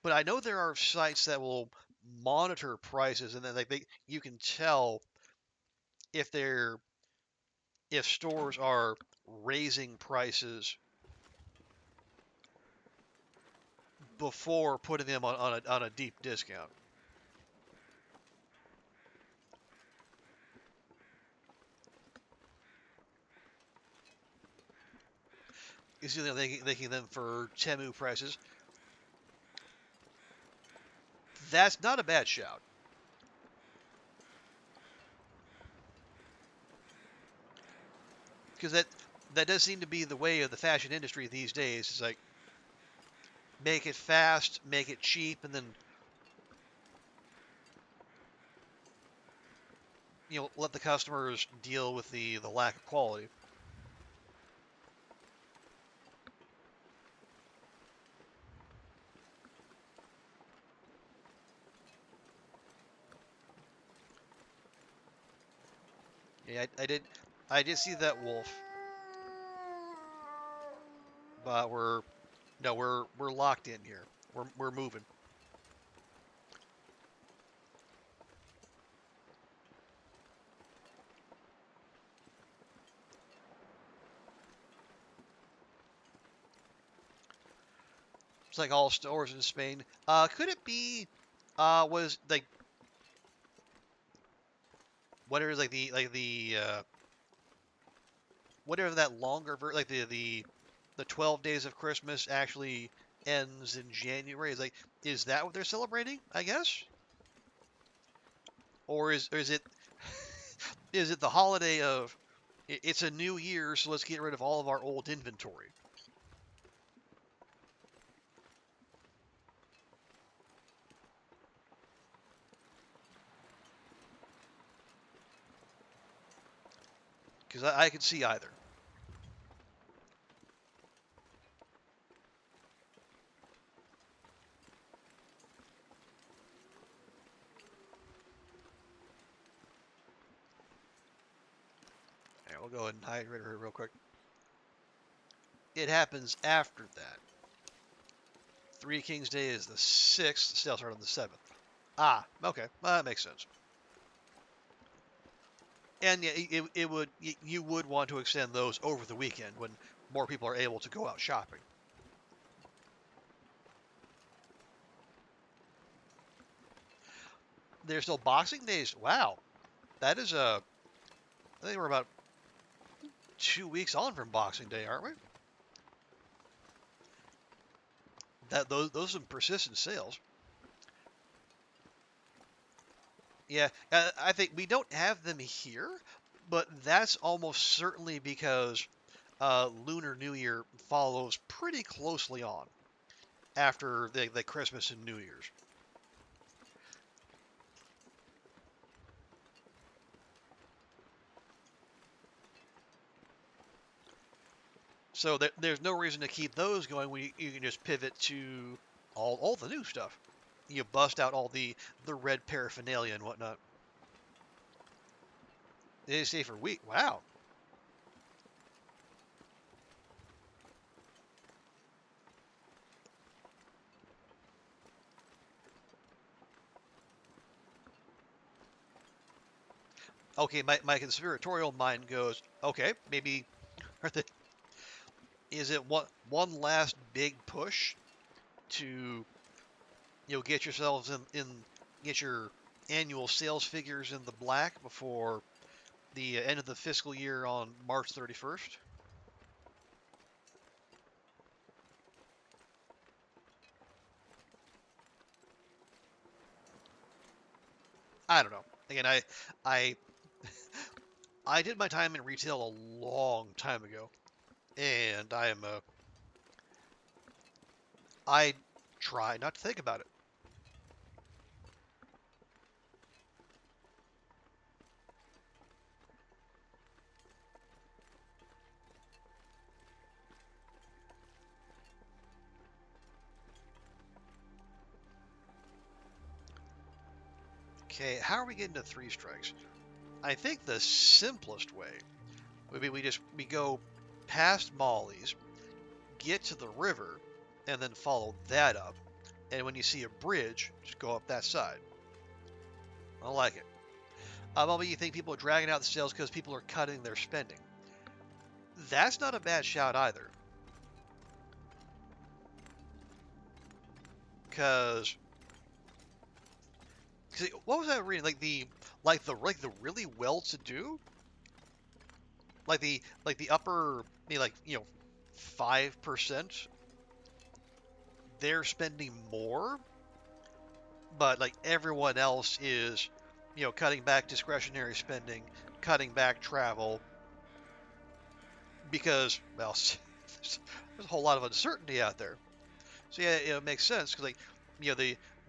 But I know there are sites that will monitor prices, and then you can tell if they're if stores are raising prices before putting them on a deep discount. You see them making them for Temu prices. That's not a bad shout. Because that does seem to be the way of the fashion industry these days. It's like make it fast, make it cheap, and then let the customers deal with the lack of quality. Yeah, I did see that wolf, but we're locked in here. We're moving. It's like all stores in Spain. Could it be? Was like whatever whatever that longer like the 12 days of Christmas actually ends in January. Is that what they're celebrating? I guess, or is it is it the holiday of it's a new year, so let's get rid of all of our old inventory? Because I could see either. All right, we'll go ahead and hydrate her real quick. It happens after that. Three Kings Day is the 6th. Sales start on the 7th. Ah, okay. Well, that makes sense. And yeah, you would want to extend those over the weekend when more people are able to go out shopping. There's still Boxing Days. Wow, that is I think we're about 2 weeks on from Boxing Day, aren't we? Those are some persistent sales. Yeah, I think we don't have them here, but that's almost certainly because Lunar New Year follows pretty closely on after the Christmas and New Year's. So there's no reason to keep those going when you can just pivot to all the new stuff. You bust out all the red paraphernalia and whatnot. They say for week. Wow. Okay, my conspiratorial mind goes, okay, maybe is it one last big push to get yourselves in get your annual sales figures in the black before the end of the fiscal year on March 31st? I don't know. Again, I I did my time in retail a long time ago, and I try not to think about it. Okay, how are we getting to three strikes? I think the simplest way would be we go past Molly's, get to the river, and then follow that up. And when you see a bridge, just go up that side. I like it. Maybe you think people are dragging out the sales because people are cutting their spending. That's not a bad shout either. Because what was I reading? Like the really well-to-do, like the upper, 5%, they're spending more, but like everyone else is, cutting back discretionary spending, cutting back travel, because, well, there's a whole lot of uncertainty out there. So yeah, it makes sense because, like,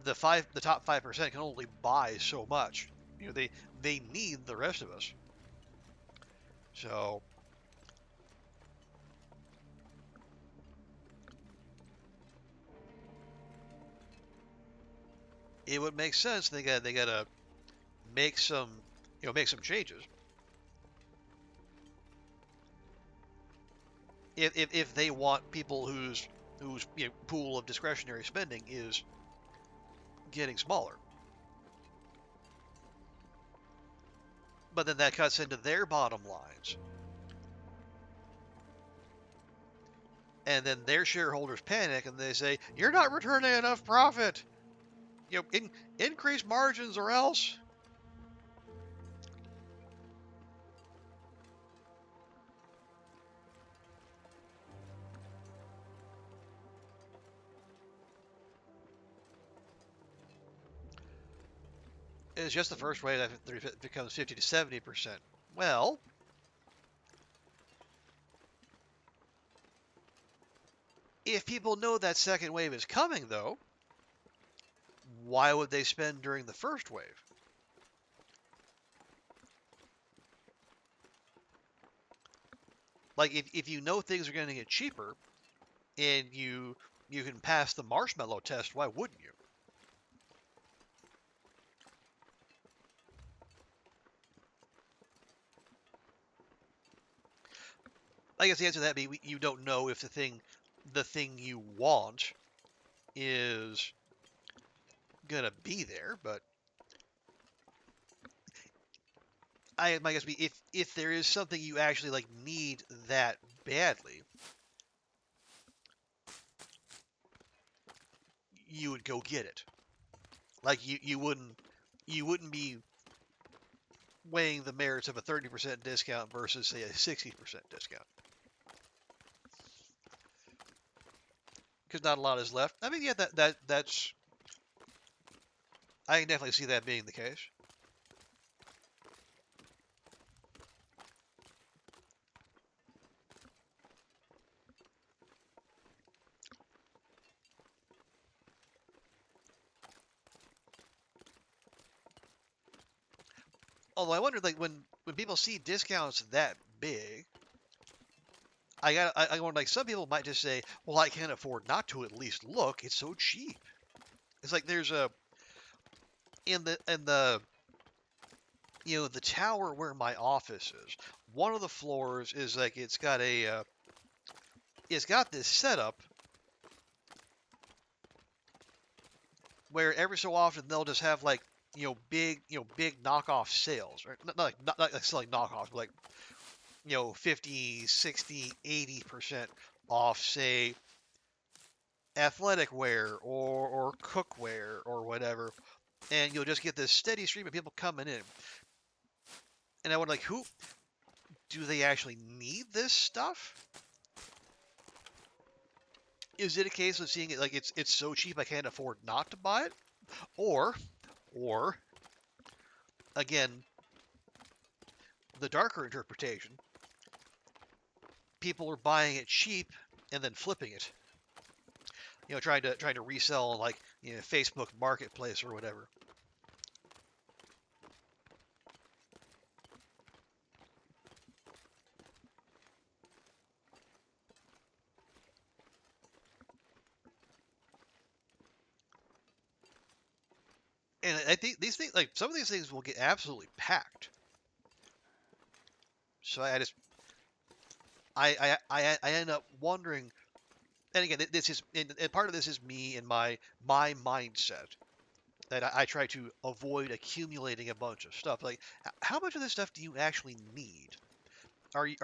the top 5% can only buy so much. They need the rest of us. So it would make sense. They gotta make some make some changes. If they want people whose pool of discretionary spending is getting smaller, but then that cuts into their bottom lines, and then their shareholders panic and they say, "You're not returning enough profit. Increase margins or else." It's just the first wave that becomes 50 to 70%. Well, if people know that second wave is coming, though, why would they spend during the first wave? Like, if you know things are going to get cheaper and you can pass the marshmallow test, why wouldn't you? I guess the answer to that be you don't know if the thing you want is gonna be there, but my guess be if there is something you actually like need that badly, you would go get it. Like you wouldn't be weighing the merits of a 30% discount versus say a 60% discount because not a lot is left. I mean, yeah, that's I can definitely see that being the case. Although I wonder, like when people see discounts that big, I wonder, like some people might just say, "Well, I can't afford not to at least look. It's so cheap." It's like there's a in the the tower where my office is. One of the floors is like it's got this setup where every so often they'll just have like big knockoff sales, right? Not like selling knockoffs, but like 50, 60, 80% off, say, athletic wear or cookware or whatever, and you'll just get this steady stream of people coming in. And I would like, who do they actually need this stuff? Is it a case of seeing it like it's so cheap I can't afford not to buy it? Or again, the darker interpretation, people are buying it cheap and then flipping it. Trying to resell on like Facebook Marketplace or whatever. And I think these things, like some of these things, will get absolutely packed. So I end up wondering And again, this is and part of this is me and my mindset that I try to avoid accumulating a bunch of stuff. Like, how much of this stuff do you actually need? Are you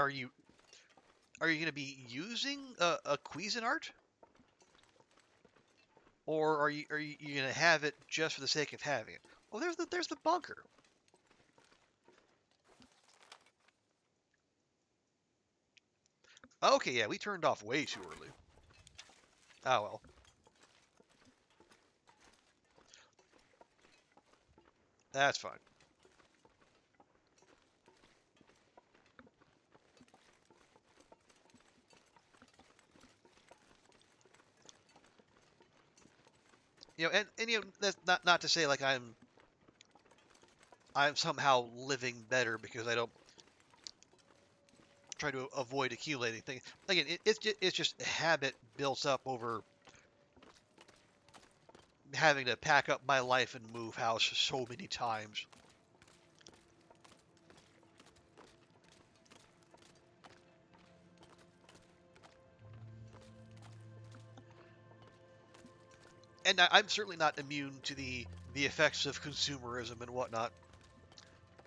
going to be using a Cuisinart, or are you going to have it just for the sake of having it? Oh, there's the bunker. Okay, yeah, we turned off way too early. Oh well, that's fine. And that's not to say like I'm somehow living better because I don't try to avoid accumulating things. Again, it's just a habit built up over having to pack up my life and move house so many times. And I'm certainly not immune to the effects of consumerism and whatnot.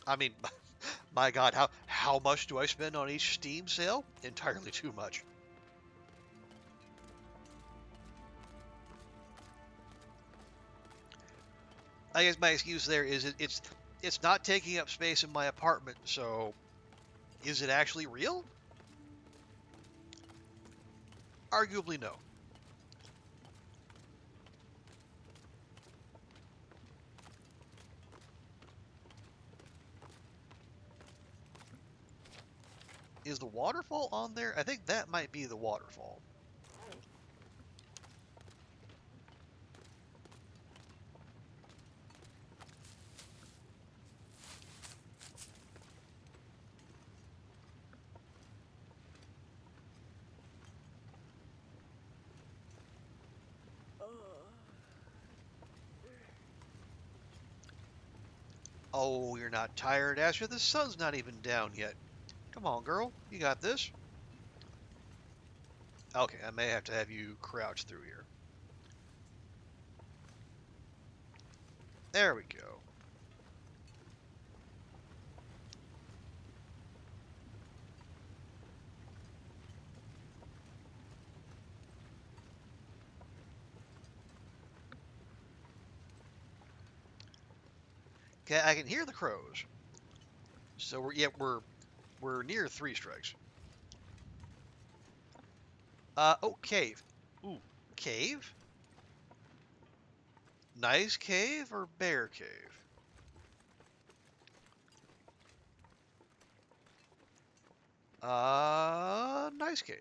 I mean, my God, how much do I spend on each Steam sale? Entirely too much. I guess my excuse there is it's not taking up space in my apartment, so is it actually real? Arguably no. Is the waterfall on there? I think that might be the waterfall. Oh, you're not tired, Asher? The sun's not even down yet. Come on, girl. You got this. Okay, I may have to have you crouch through here. There we go. Okay, I can hear the crows. So we're near three strikes. Oh, cave. Ooh, cave? Nice cave or bear cave? Nice cave.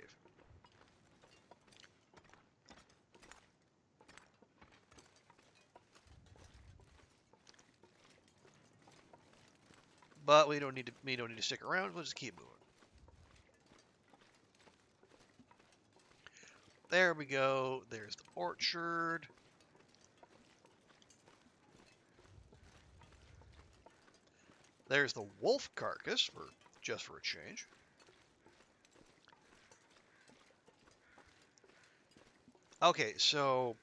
But we don't need to stick around. We'll just keep moving. There we go. There's the orchard. There's the wolf carcass just for a change. Okay, so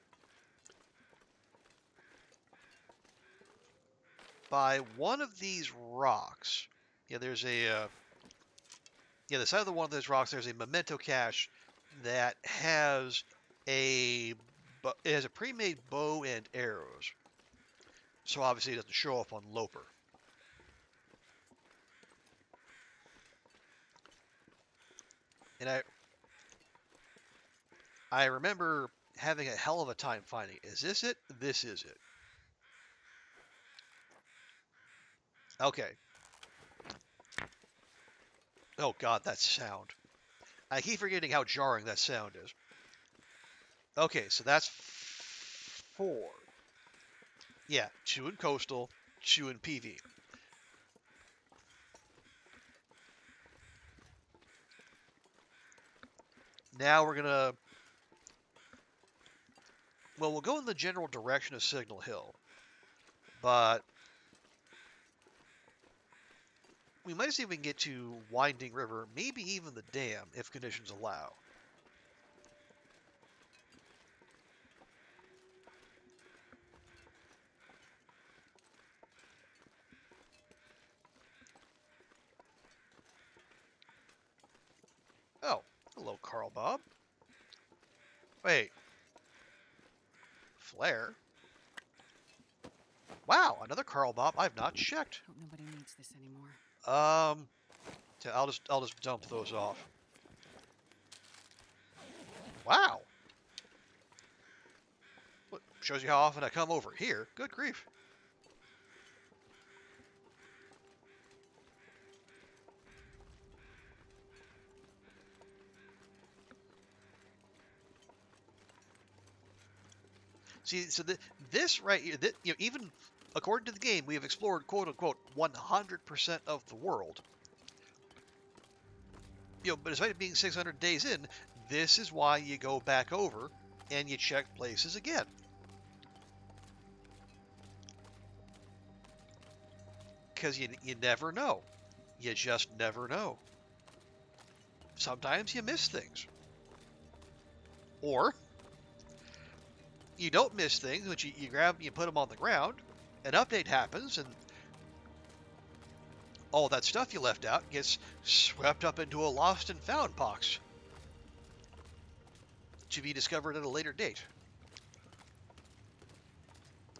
by one of these rocks, yeah, there's the side of one of those rocks. There's a memento cache that has it has a pre-made bow and arrows. So obviously it doesn't show up on Loper. And I remember having a hell of a time finding it. Is this it? This is it. Okay. Oh God, that sound. I keep forgetting how jarring that sound is. Okay, so that's four. Yeah, two in coastal, two in PV. Now we'll go in the general direction of Signal Hill, but we might see if we can get to Winding River, maybe even the dam, if conditions allow. Carl Bob. Wait. Flare? Wow, another Carl Bob I've not checked. Hope nobody needs this anymore. I'll just dump those off. Wow. Look, shows you how often I come over here. Good grief. See, so this right here, even according to the game, we have explored quote unquote 100% of the world. But despite it being 600 days in, this is why you go back over and you check places again. Because you never know. You just never know. Sometimes you miss things. Or you don't miss things, which you grab and you put them on the ground, an update happens, and all that stuff you left out gets swept up into a lost and found box to be discovered at a later date.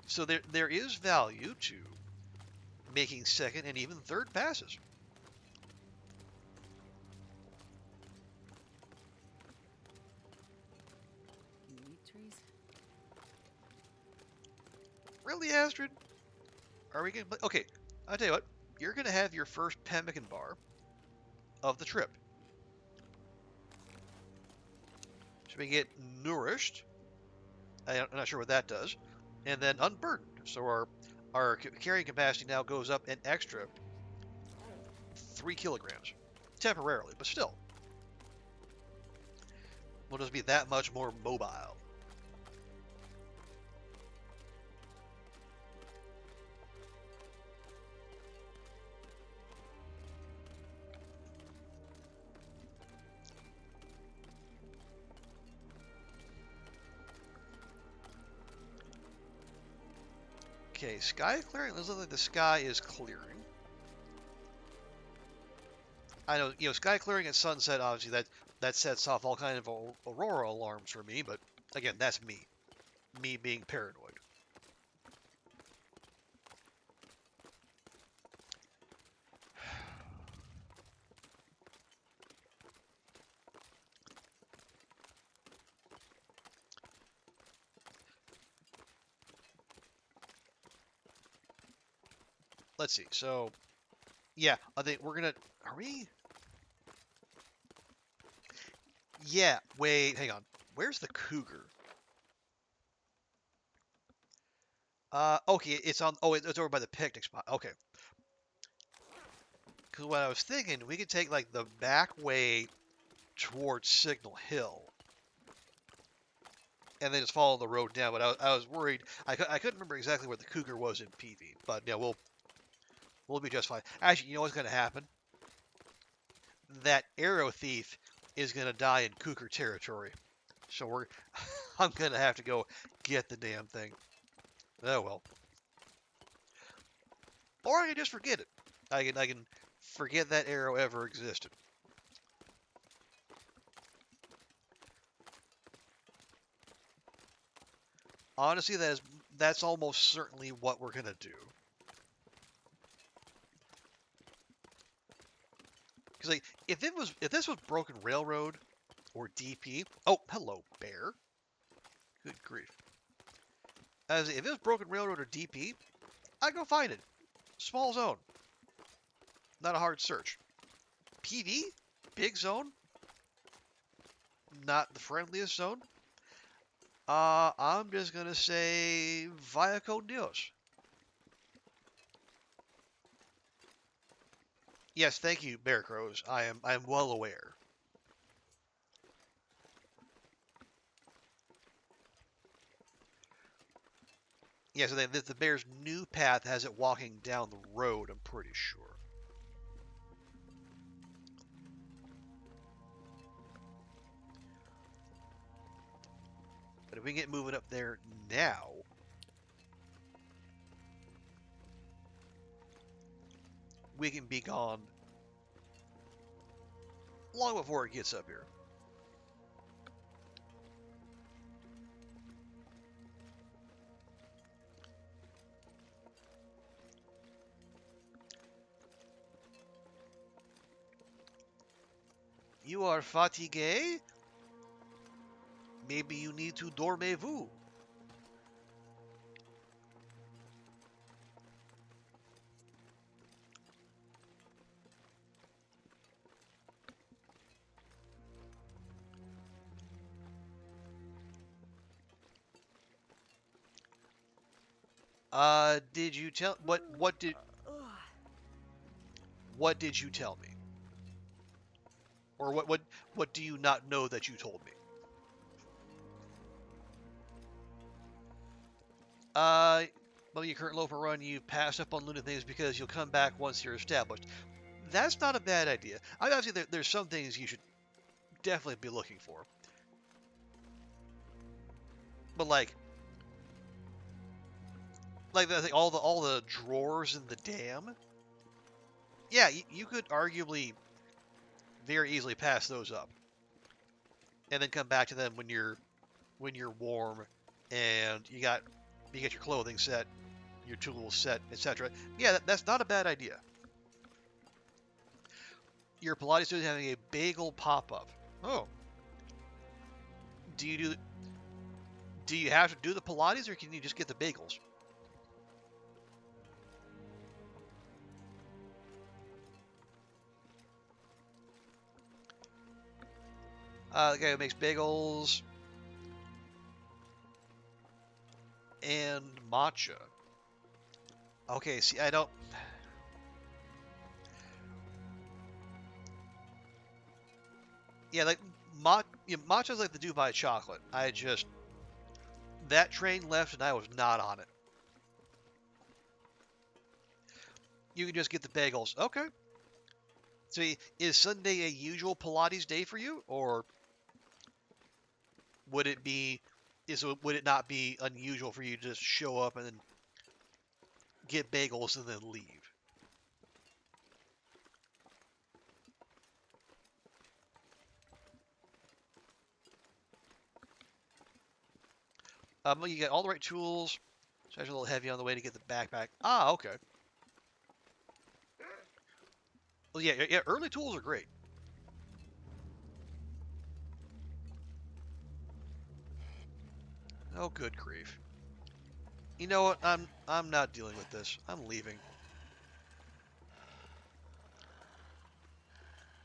So there is value to making second and even third passes. Meat trees? Really, Astrid? Are we going to... Okay, I'll tell you what. You're going to have your first pemmican bar of the trip. So we get nourished. I'm not sure what that does. And then unburdened. So our carrying capacity now goes up an extra 3 kilograms. Temporarily, but still. We'll just be that much more mobile. Okay, sky clearing. It looks like the sky is clearing. I know, sky clearing at sunset, obviously, that sets off all kind of aurora alarms for me, but again, that's me. Me being paranoid. Let's see. So, yeah, I think we're gonna. Are we? Yeah. Wait. Hang on. Where's the cougar? Okay. It's on. Oh, it's over by the picnic spot. Okay. Because what I was thinking, we could take like the back way towards Signal Hill, and then just follow the road down. But I was worried. I couldn't remember exactly where the cougar was in PV. But yeah, we'll be just fine. Actually, you know what's gonna happen? That arrow thief is gonna die in cougar territory. So I'm gonna have to go get the damn thing. Oh well. Or I can just forget it. I can forget that arrow ever existed. Honestly, that's almost certainly what we're gonna do. Because like if this was Broken Railroad or DP. Oh, hello, bear. Good grief. As if it was Broken Railroad or DP, I'd go find it. Small zone. Not a hard search. PV? Big zone? Not the friendliest zone? I'm just gonna say via con Dios. Yes, thank you, Bear Crows. I am well aware. Yeah, so the bear's new path has it walking down the road, I'm pretty sure. But if we get moving up there now, we can be gone long before it gets up here. You are fatigué? Maybe you need to dormez-vous. Did you tell what did you tell me? Or what do you not know that you told me? Well, your current local run, you pass up on looting things because you'll come back once you're established. That's not a bad idea. Obviously, there's some things you should definitely be looking for. But like all the drawers in the dam. Yeah, you could arguably very easily pass those up, and then come back to them when you're warm, and you get your clothing set, your tools set, etc. Yeah, that's not a bad idea. Your Pilates student having a bagel pop up. Oh, do you do do you have to do the Pilates, or can you just get the bagels? The guy who makes bagels and matcha. Okay, see, I don't. Yeah, like matcha's like the Dubai chocolate. That train left and I was not on it. You can just get the bagels. Okay. So is Sunday a usual Pilates day for you, or would it be? Would it not be unusual for you to just show up and then get bagels and then leave? You get all the right tools. So it's a little heavy on the way to get the backpack. Ah, okay. Well, yeah. Early tools are great. Oh, good grief. You know what? I'm not dealing with this. I'm leaving.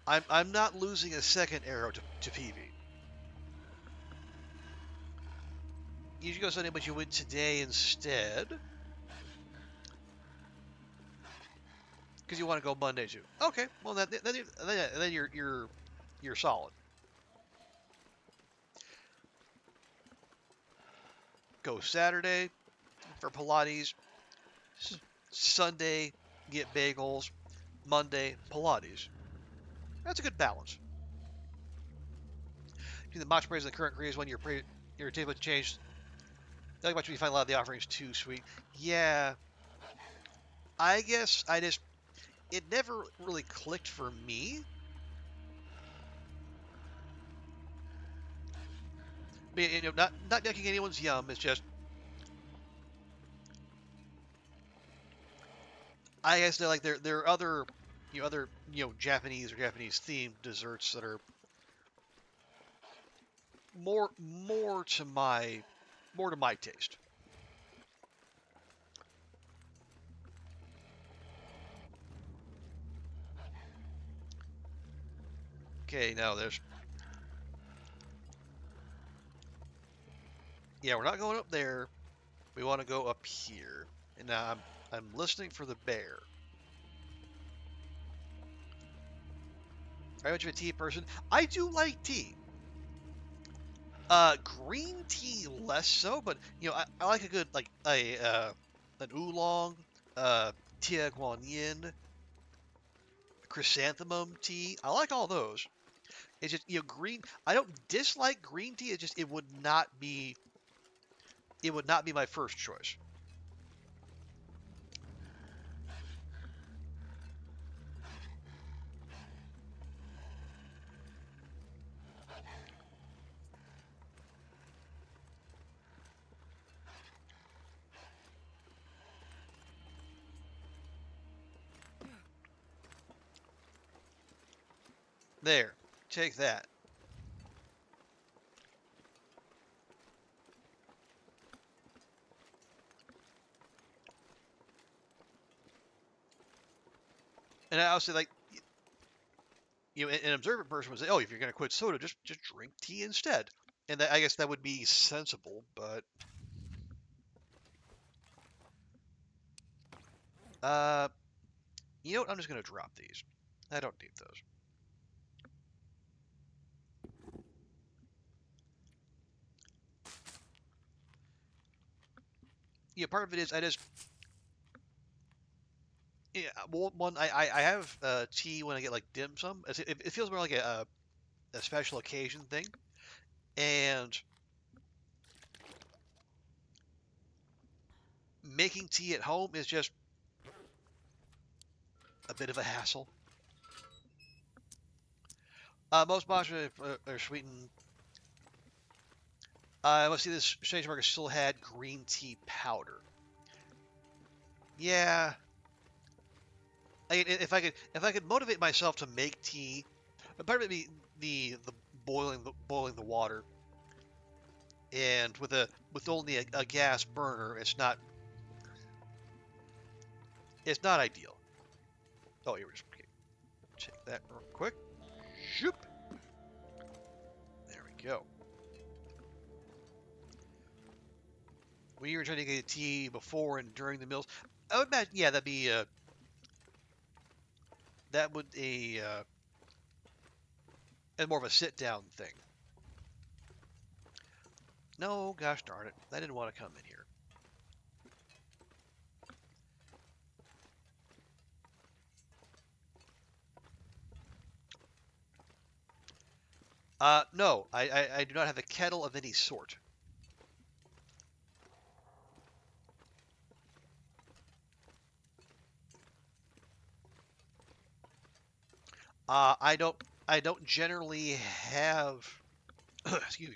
I'm not losing a second arrow to PV. You should go Sunday, but you went today instead. Because you want to go Monday too. Okay, well then you're solid. Go Saturday for Pilates. Sunday get bagels. Monday Pilates. That's a good balance. Do the match praise of the current creators when your table changed. Not much we find a lot of the offerings too sweet. Yeah, I guess it never really clicked for me. But, not making anyone's yum. It's just I guess they're like there are other Japanese or Japanese themed desserts that are more to my taste. Okay, now we're not going up there. We want to go up here. And now I'm listening for the bear. Are you much of a tea person? I do like tea. Green tea less so, but I like a good an oolong, tia guan yin, chrysanthemum tea. I like all those. It's just green. I don't dislike green tea. It's just it would not be my first choice. There. Take that. And I also like, an observant person would say, "Oh, if you're going to quit soda, just drink tea instead." And I guess that would be sensible, but uh, you know what? I'm just going to drop these. I don't need those. Yeah, part of it is I just, yeah. Well, one, I have tea when I get like dim sum. It feels more like a special occasion thing, and making tea at home is just a bit of a hassle. Most matcha are sweetened. Let's see, this Chinese market still had green tea powder. Yeah, if I could motivate myself to make tea, part of it be the boiling the water, and with only a gas burner, it's not ideal. Oh, here we just okay, check that real quick. Shoop. There we go. When you were trying to get tea before and during the meals, I would imagine, yeah, that would a more of a sit down thing. No, gosh darn it, I didn't want to come in here. No, I do not have a kettle of any sort. I don't generally have excuse me.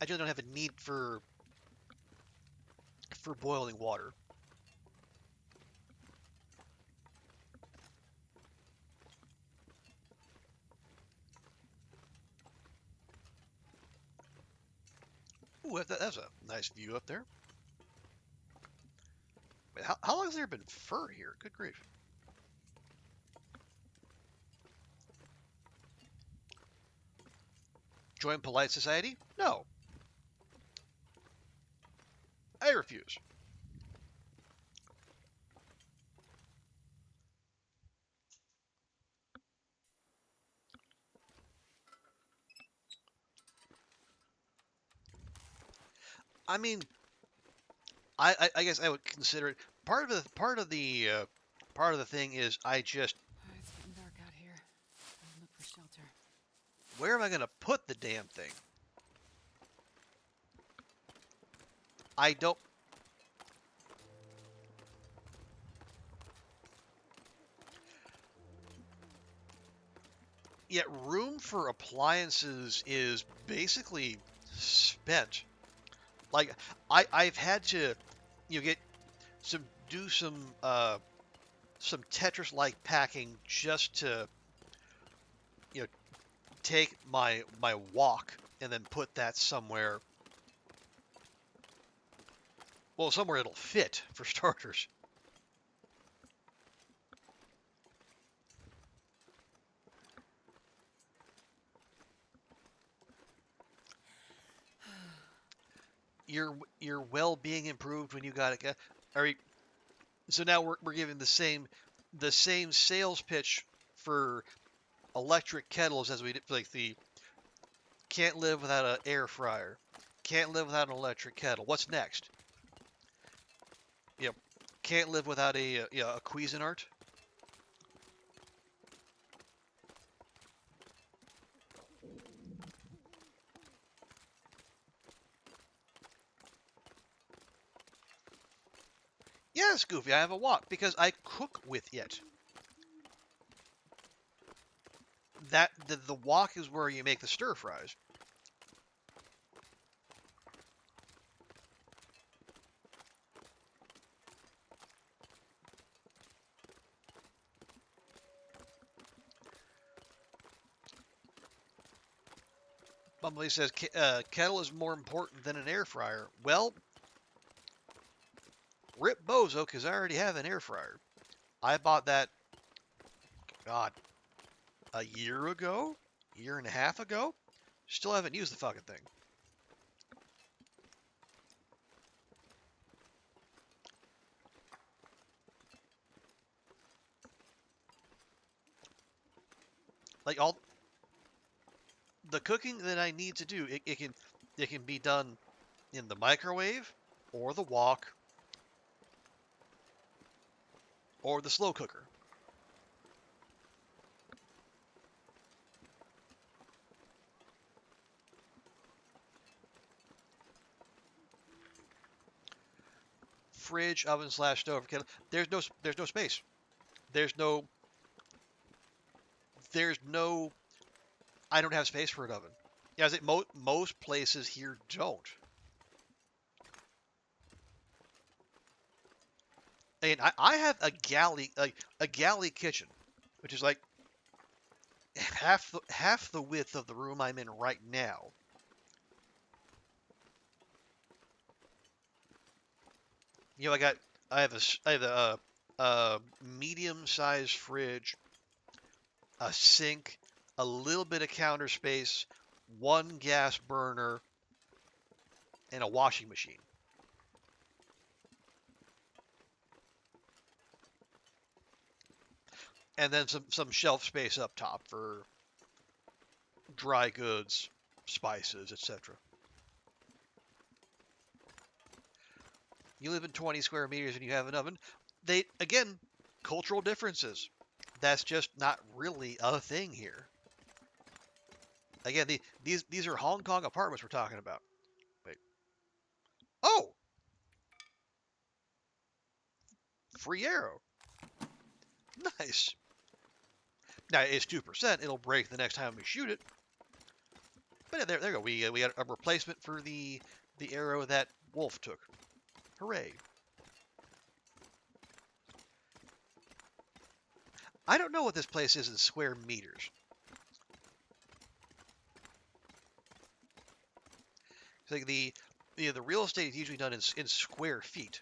I generally don't have a need for boiling water. Ooh, that's a nice view up there. Wait, how long has there been fur here? Good grief. Join polite society? No, I refuse. I mean, I guess I would consider it part of the thing is I just It's getting dark out here. I'll look for shelter. where am I gonna put the damn thing? I don't. Yet room for appliances is basically spent. Like I've had to get some do some Tetris like packing just to you know take my wok and then put that somewhere, well, somewhere it'll fit for starters. Your well-being improved when you got it. All right, so now we're giving the same sales pitch for electric kettles as we did like the can't live without an air fryer, can't live without an electric kettle. What's next? Yep, can't live without a Cuisinart. Yes, Goofy, I have a wok because I cook with it. The wok is where you make the stir fries. Bumblebee says kettle is more important than an air fryer. Well, rip bozo, because I already have an air fryer. I bought that, God, a year ago, year and a half ago. Still haven't used the fucking thing. Like all the cooking that I need to do, it can be done in the microwave or the wok or the slow cooker. Fridge, oven slash stove, kettle. There's no space. There's no there's no I don't have space for an oven. Yeah, I think most places here don't. And I have a galley kitchen, which is like half the width of the room I'm in right now. You know, I have a medium sized fridge, a sink, a little bit of counter space, one gas burner, and a washing machine. And then some shelf space up top for dry goods, spices, etc. You live in 20 square meters and you have an oven. They again, cultural differences. That's just not really a thing here. Again, these are Hong Kong apartments we're talking about. Wait. Oh, free arrow. Nice. Now it's 2%. It'll break the next time we shoot it. But yeah, there you go. We got a replacement for the arrow that Wolf took. Hooray! I don't know what this place is in square meters. Like the real estate is usually done in square feet.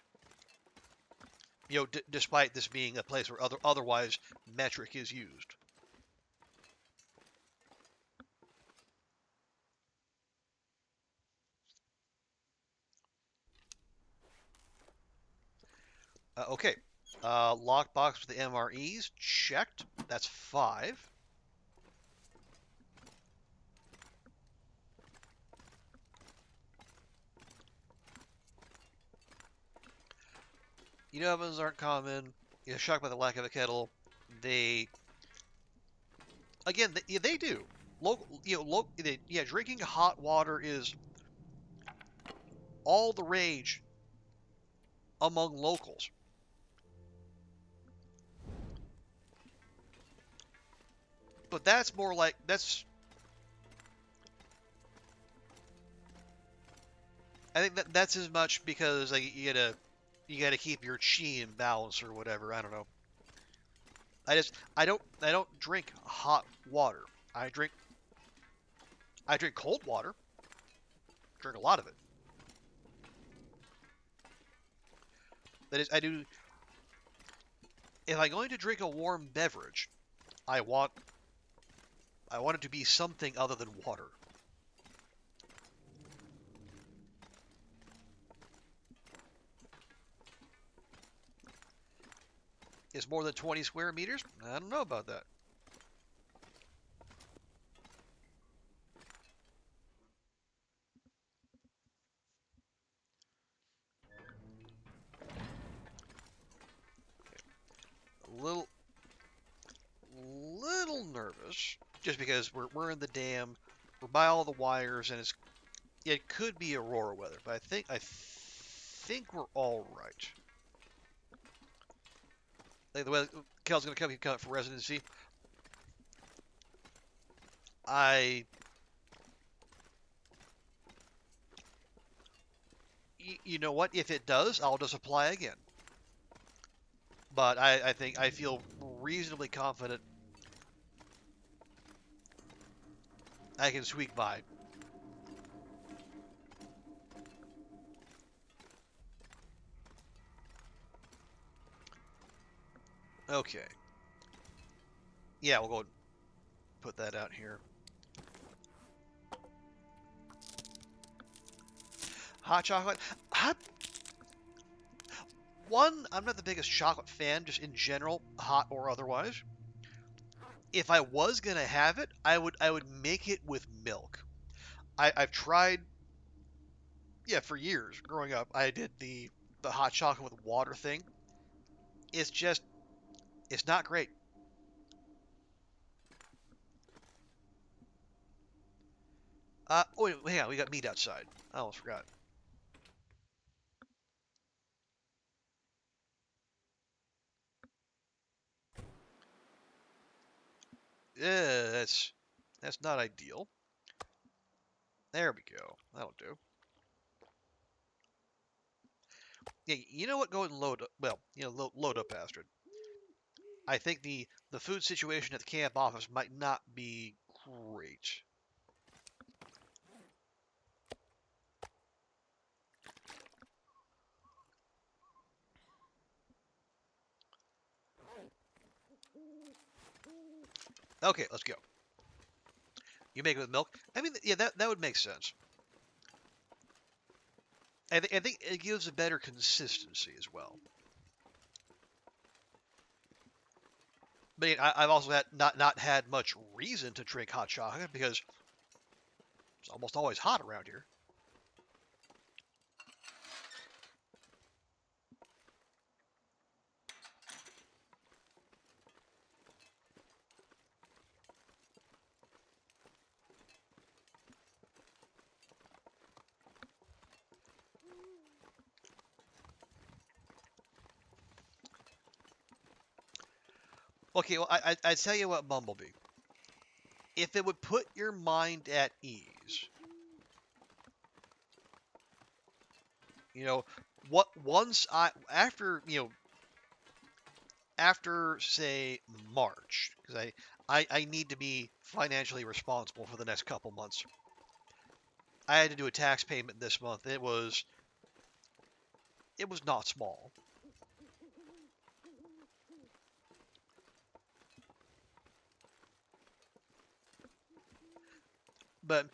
You know, despite this being a place where otherwise metric is used. Okay. Lockbox with the MREs checked. That's 5. You know, ovens aren't common. You're shocked by the lack of a kettle. They again, they do. Local, yeah, drinking hot water is all the rage among locals. But that's more like I think that's as much because like you gotta keep your chi in balance or whatever. I don't know. I don't drink hot water. I drink I drink cold water. Drink a lot of it. That is, I do. If I'm going to drink a warm beverage, I want it to be something other than water. Is more than 20 square meters? I don't know about that. A little nervous, just because we're in the dam, we're by all the wires, and it could be aurora weather, but I think we're all right. Like the way Kel's gonna come for residency. I you know what? If it does, I'll just apply again. But I think I feel reasonably confident I can squeak by. Okay. Yeah, we'll go and put that out here. Hot chocolate. I'm not the biggest chocolate fan, just in general, hot or otherwise. If I was gonna have it, I would make it with milk. I've tried, yeah, for years growing up. I did the hot chocolate with water thing. It's just it's not great. Oh wait, hang on, we got meat outside. I almost forgot. Yeah, that's not ideal. There we go. That'll do. Yeah, you know what? Go ahead and load up. Well, load up, Astrid. I think the food situation at the camp office might not be great. Okay, let's go. You make it with milk. I mean, yeah, that would make sense. I think it gives a better consistency as well. But I've also had not had much reason to drink hot chocolate because it's almost always hot around here. Okay, well, I tell you what, Bumblebee. If it would put your mind at ease, you know, what once I after say March, because I need to be financially responsible for the next couple months. I had to do a tax payment this month. It was not small, but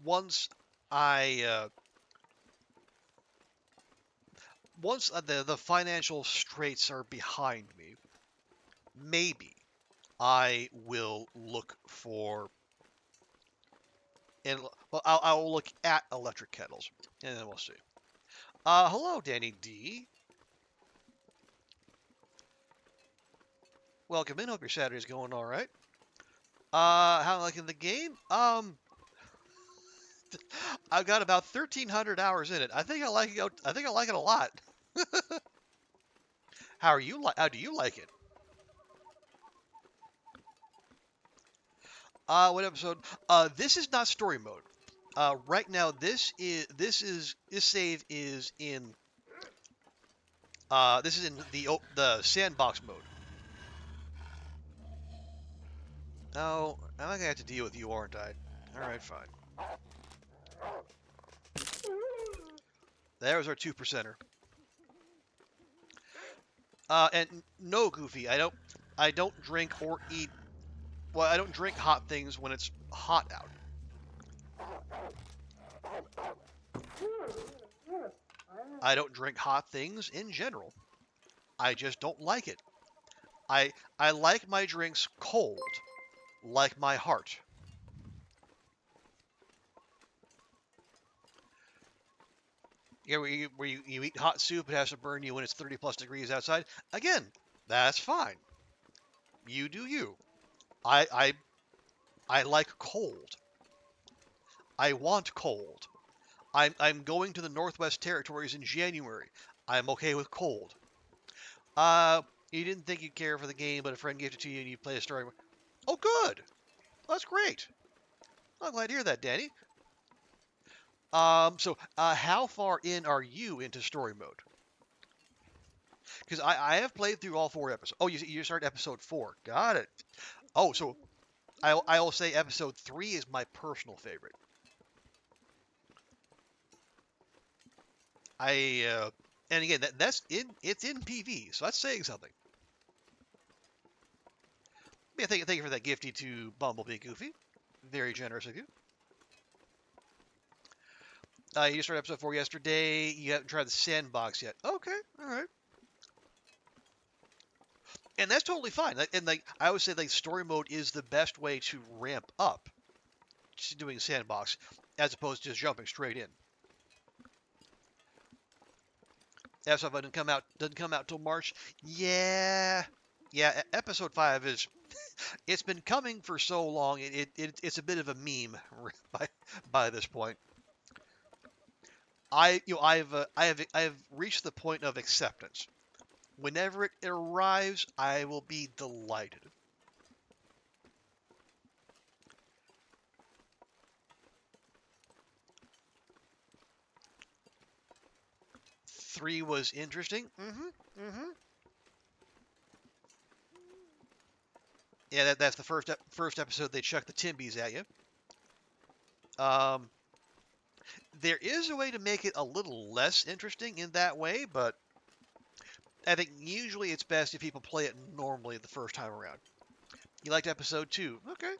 once I once the financial straits are behind me, maybe I will look for and well, I'll look at electric kettles, and then we'll see. Hello, Danny D. Welcome in. Hope your Saturday's going all right. How liking the game? I've got about 1,300 hours in it. I think I like it. I think I like it a lot. How do you like it? What episode? This is not story mode. Right now, this save is in this is in the sandbox mode. Oh, I'm gonna have to deal with you, aren't I? All right, fine. There's our 2%er. And no, Goofy, I don't drink or eat. Well, I don't drink hot things when it's hot out. I don't drink hot things in general. I just don't like it. I like my drinks cold, like my heart. Yeah, where you eat hot soup, it has to burn you when it's 30 plus degrees outside. Again, that's fine. You do you. I I I like cold. I want cold. I'm going to the Northwest Territories in January. I'm okay with cold. You didn't think you'd care for the game, but a friend gave it to you and you play a story. Oh, good. That's great. I'm glad to hear that, Danny. So how far in are you into story mode? Because I have played through all 4 episodes. Oh, you started episode 4. Got it. Oh, so I'll say episode 3 is my personal favorite. I and again it's in PV, so that's saying something. Yeah, thank you for that gifty to Bumblebee Goofy. Very generous of you. You just started episode 4 yesterday. You haven't tried the sandbox yet. Okay, all right. And that's totally fine. And like I would say, like story mode is the best way to ramp up to doing sandbox, as opposed to just jumping straight in. That stuff doesn't come out till March. Yeah, yeah. Episode 5 is it's been coming for so long. It's a bit of a meme by this point. I have reached the point of acceptance. Whenever it arrives, I will be delighted. Three was interesting. Mm-hmm. Yeah, that's the first episode they chuck the Timbies at you. Um, there is a way to make it a little less interesting in that way, but I think usually it's best if people play it normally the first time around. You liked episode 2, okay?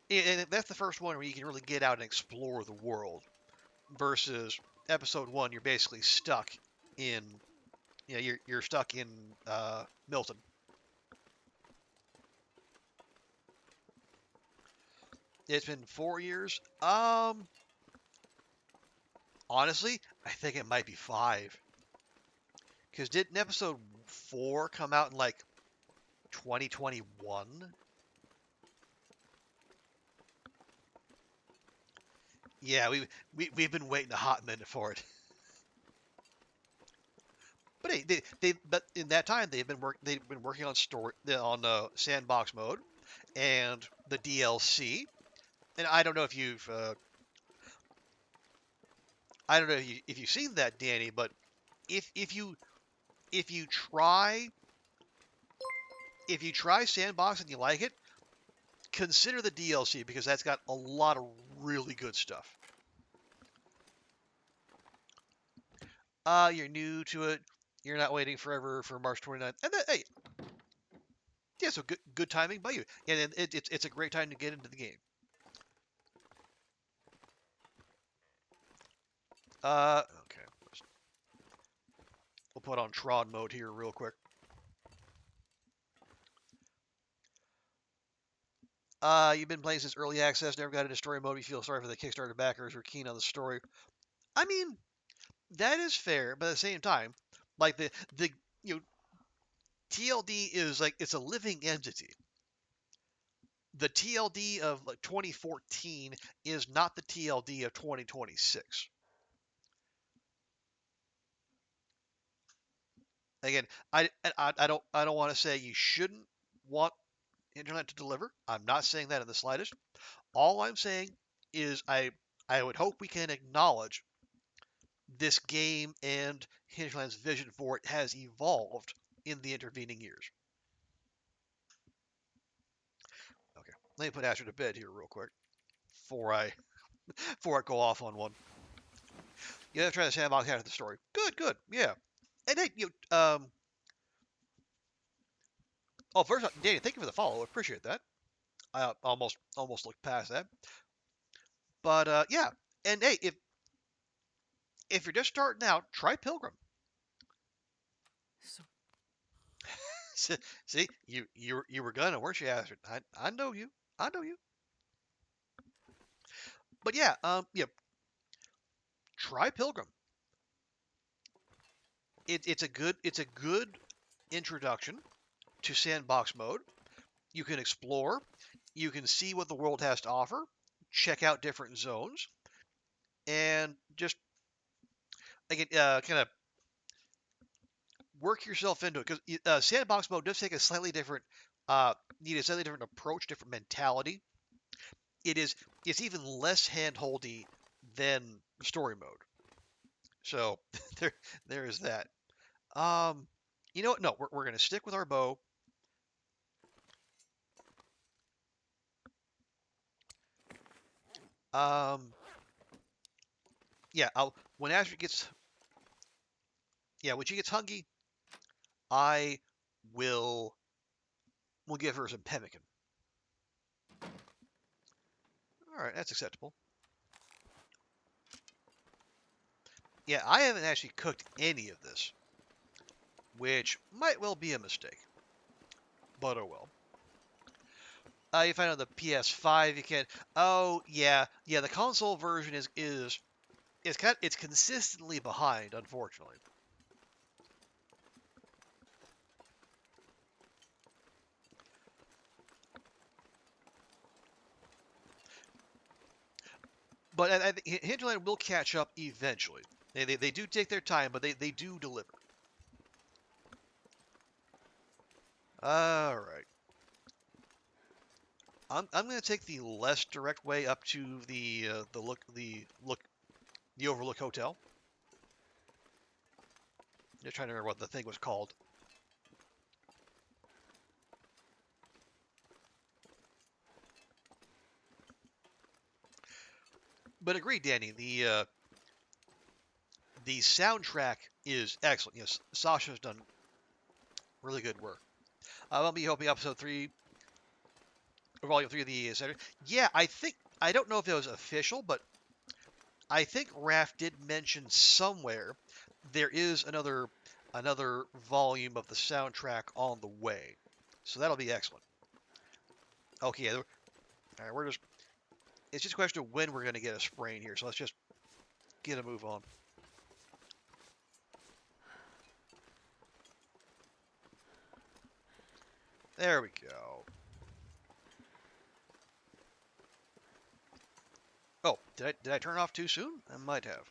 And that's the first one where you can really get out and explore the world. Versus episode 1, you're basically stuck in, you're stuck in Milton. It's been 4 years. Honestly, I think it might be 5. Because didn't episode 4 come out in like 2021? Yeah, we've been waiting a hot minute for it. But hey, but in that time they've been working on sandbox mode and the DLC. And I don't know if you've seen that, Danny, but if if you if you try sandbox and you like it, consider the DLC because that's got a lot of really good stuff. You're new to it. You're not waiting forever for March 29th. And then, hey, yeah, so good timing by you. And it's a great time to get into the game. Okay. We'll put on Tron mode here real quick. You've been playing since early access, never got into story mode. You feel sorry for the Kickstarter backers who are keen on the story. I mean, that is fair, but at the same time, like the you know TLD is like it's a living entity. The TLD of like 2014 is not the TLD of 2026. Again, I don't want to say you shouldn't want Hinterland to deliver. I'm not saying that in the slightest. All I'm saying is I would hope we can acknowledge this game and Hinterland's vision for it has evolved in the intervening years. Okay, let me put Astrid to bed here real quick before I go off on one. Yeah, try to sandbox out of the story. Good, yeah. And hey, oh, first off, Danny, thank you for the follow. I appreciate that. I almost looked past that, but yeah. And hey, if you're just starting out, try Pilgrim. So See, you were gonna, weren't you, Astrid? I know you. I know you. But yeah, yeah, try Pilgrim. It's a good introduction to sandbox mode. You can explore. You can see what the world has to offer. Check out different zones, and just again, kind of work yourself into it because sandbox mode does take a slightly different, need a slightly different approach, different mentality. It's even less handholdy than story mode. So there is that. Um, you know what? No, we're gonna stick with our bow. Um, yeah, when Astrid gets when she gets hungry, I will We'll give her some pemmican. All right, that's acceptable. Yeah, I haven't actually cooked any of this, which might well be a mistake, but oh well. You find on the PS5 you can. Oh yeah, yeah. The console version it's consistently behind, unfortunately. But I think Hinterland will catch up eventually. They do take their time, but they do deliver. All right. I'm going to take the less direct way up to the Overlook Hotel. Just trying to remember what the thing was called. But agree, Danny. The soundtrack is excellent. Yes, Sasha's done really good work. I'll be hoping episode 3, or volume 3 of the center. Yeah, I don't know if it was official, but I think Raph did mention somewhere there is another volume of the soundtrack on the way. So that'll be excellent. Okay, all right, it's just a question of when we're going to get a sprain here. So let's just get a move on. There we go. Oh, did I turn it off too soon? I might have.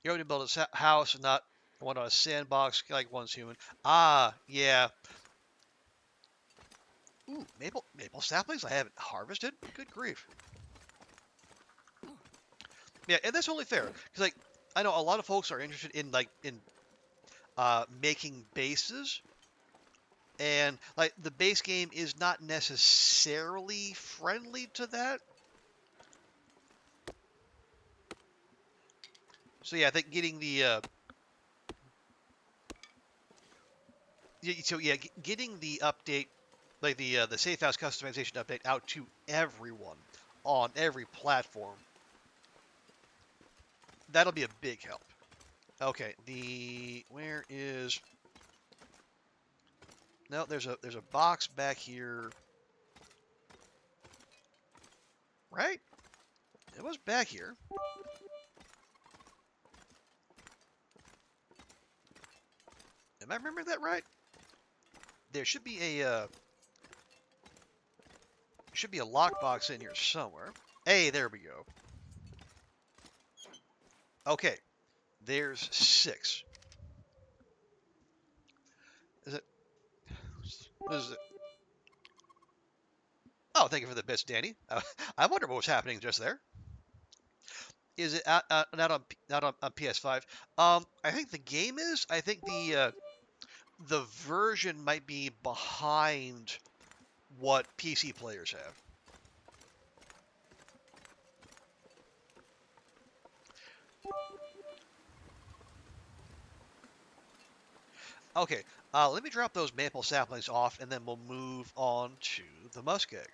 You're going to build a house and not one on a sandbox like one's human. Ah, yeah. Ooh, maple saplings I haven't harvested. Good grief. Yeah, and that's only fair because like I know a lot of folks are interested in making bases, and like the base game is not necessarily friendly to that. So yeah, I think getting getting the update, like the safe house customization update, out to everyone on every platform, that'll be a big help. Okay, where is? No, there's a box back here, right? It was back here. Am I remembering that right? There should be a lockbox in here somewhere. Hey, there we go. Okay, there's 6. Is it? What is it? Oh, thank you for the bits, Danny. I wonder what was happening just there. Is it not on PS5? I think the game is. I think the version might be behind what PC players have. Okay, let me drop those maple saplings off, and then we'll move on to the muskeg.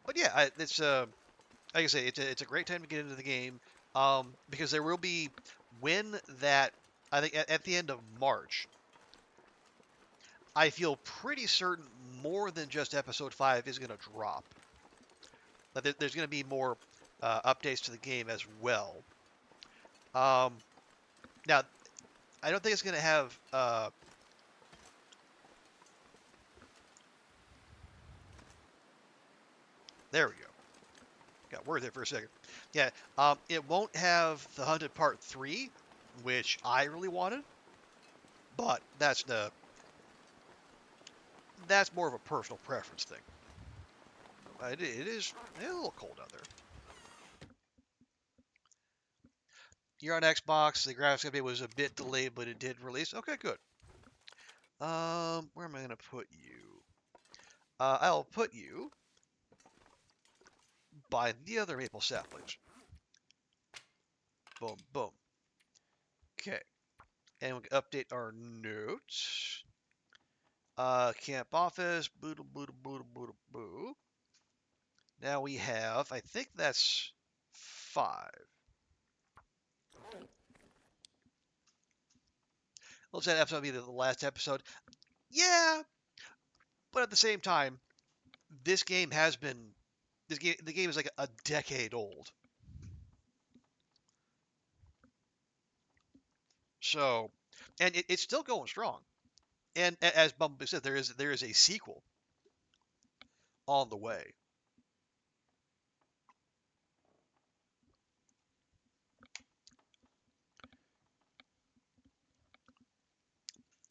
But yeah, it's like I say, it's a great time to get into the game, because there will be when that I think at the end of March. I feel pretty certain more than just episode 5 is going to drop. That there's going to be more updates to the game as well. Now, I don't think it's going to have. There we go. Got words there for a second. Yeah, it won't have the Hunted Part 3, which I really wanted, but that's more of a personal preference thing. It is a little cold out there. You're on Xbox. The graphics update was a bit delayed, but it did release. Okay, good. Where am I gonna put you? I'll put you by the other maple saplings. Boom, boom. Okay, and we can update our notes. Camp office. Boo, boo, boo, boo, boo. Now we have. I think that's 5. Let's say that episode be the last episode. Yeah, but at the same time, this game has been. The game is like a decade old. So, and it's still going strong. And as Bumblebee said, there is a sequel on the way.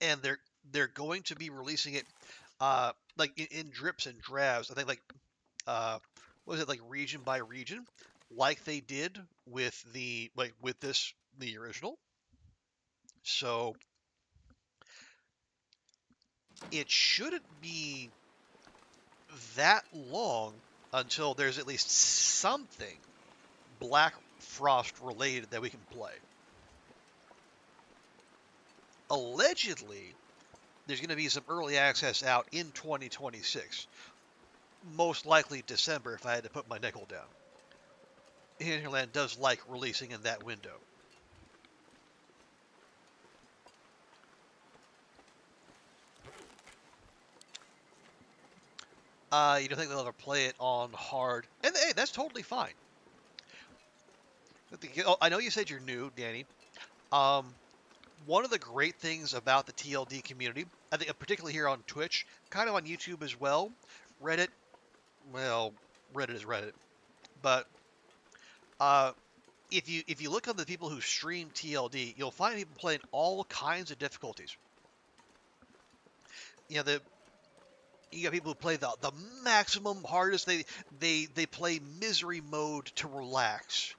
And they're going to be releasing it like in drips and drabs. I think like what was it, like region by region, like they did with the original. So it shouldn't be that long until there's at least something Black Frost related that we can play. Allegedly, there's going to be some early access out in 2026. Most likely December if I had to put my nickel down. Hinterland does like releasing in that window. You don't think they'll ever play it on hard? And hey, that's totally fine. I know you said you're new, Danny. Um, One of the great things about the TLD community, I think particularly here on Twitch, kind of on YouTube as well, Reddit, well, Reddit is Reddit, but uh, if you look on the people who stream TLD, you'll find people playing all kinds of difficulties. You know, you got people who play the maximum hardest. They play misery mode to relax.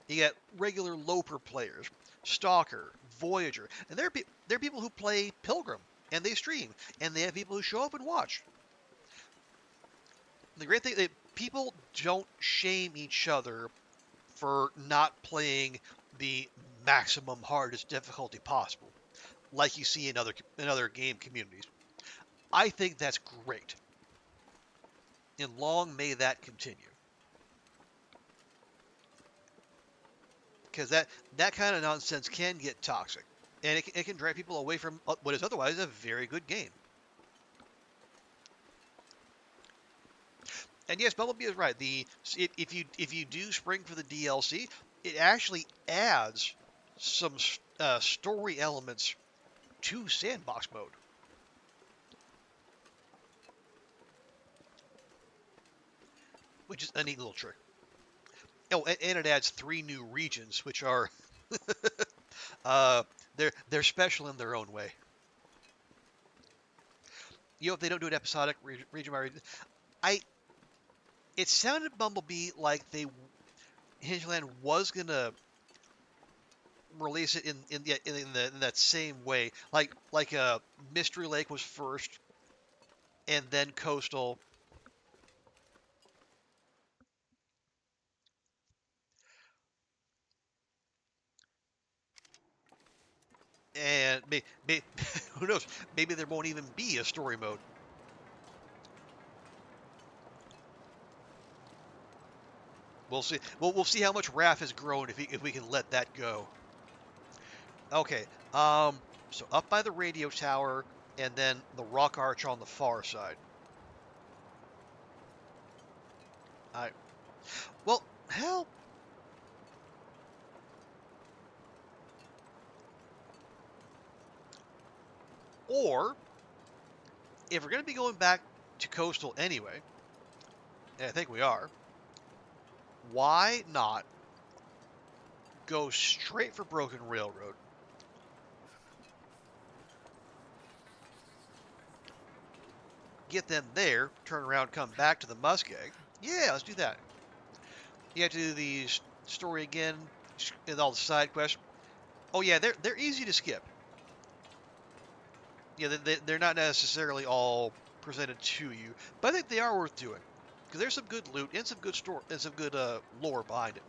You got regular Loper players, Stalker, Voyager, and there are people who play Pilgrim and they stream, and they have people who show up and watch. The great thing that people don't shame each other for not playing the maximum hardest difficulty possible, like you see in other game communities. I think that's great, and long may that continue. Because that kind of nonsense can get toxic, and it can drive people away from what is otherwise a very good game. And yes, Bumblebee is right. If you do spring for the DLC, it actually adds some story elements to sandbox mode, which is a neat little trick. Oh, and it adds 3 new regions, which are uh, they're special in their own way. You know, if they don't do it episodic region by region, I it sounded Bumblebee like Hinterland was gonna release it in that same way, like Mystery Lake was first, and then Coastal, and who knows? Maybe there won't even be a story mode. We'll see. We'll see how much Raph has grown if we can let that go. Okay. So up by the radio tower, and then the rock arch on the far side. I well, hell, or if we're going to be going back to Coastal anyway, and I think we are, why not go straight for Broken Railroad? Get them there, turn around, come back to the Muskeg. Yeah, let's do that. You have to do the story again. and all the side quests. Oh yeah, they're easy to skip. Yeah, they're not necessarily all presented to you, but I think they are worth doing because there's some good loot and some good story and some good lore behind it.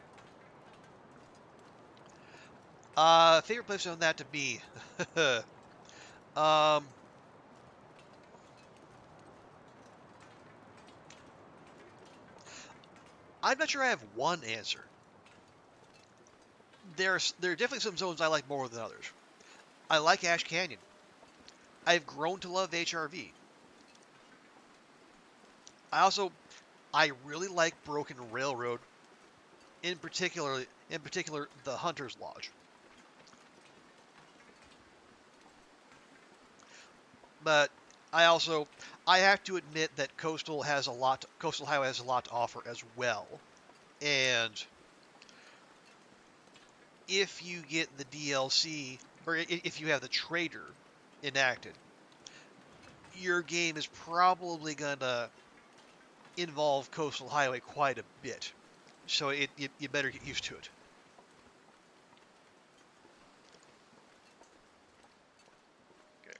Favorite place on that to be. um, I'm not sure I have one answer. There are definitely some zones I like more than others. I like Ash Canyon. I've grown to love HRV. I really like Broken Railroad, in particular the Hunter's Lodge. But I also I have to admit that Coastal Highway has a lot to offer as well. And if you get the DLC or if you have the trader enacted, your game is probably gonna involve Coastal Highway quite a bit. So you better get used to it. Okay.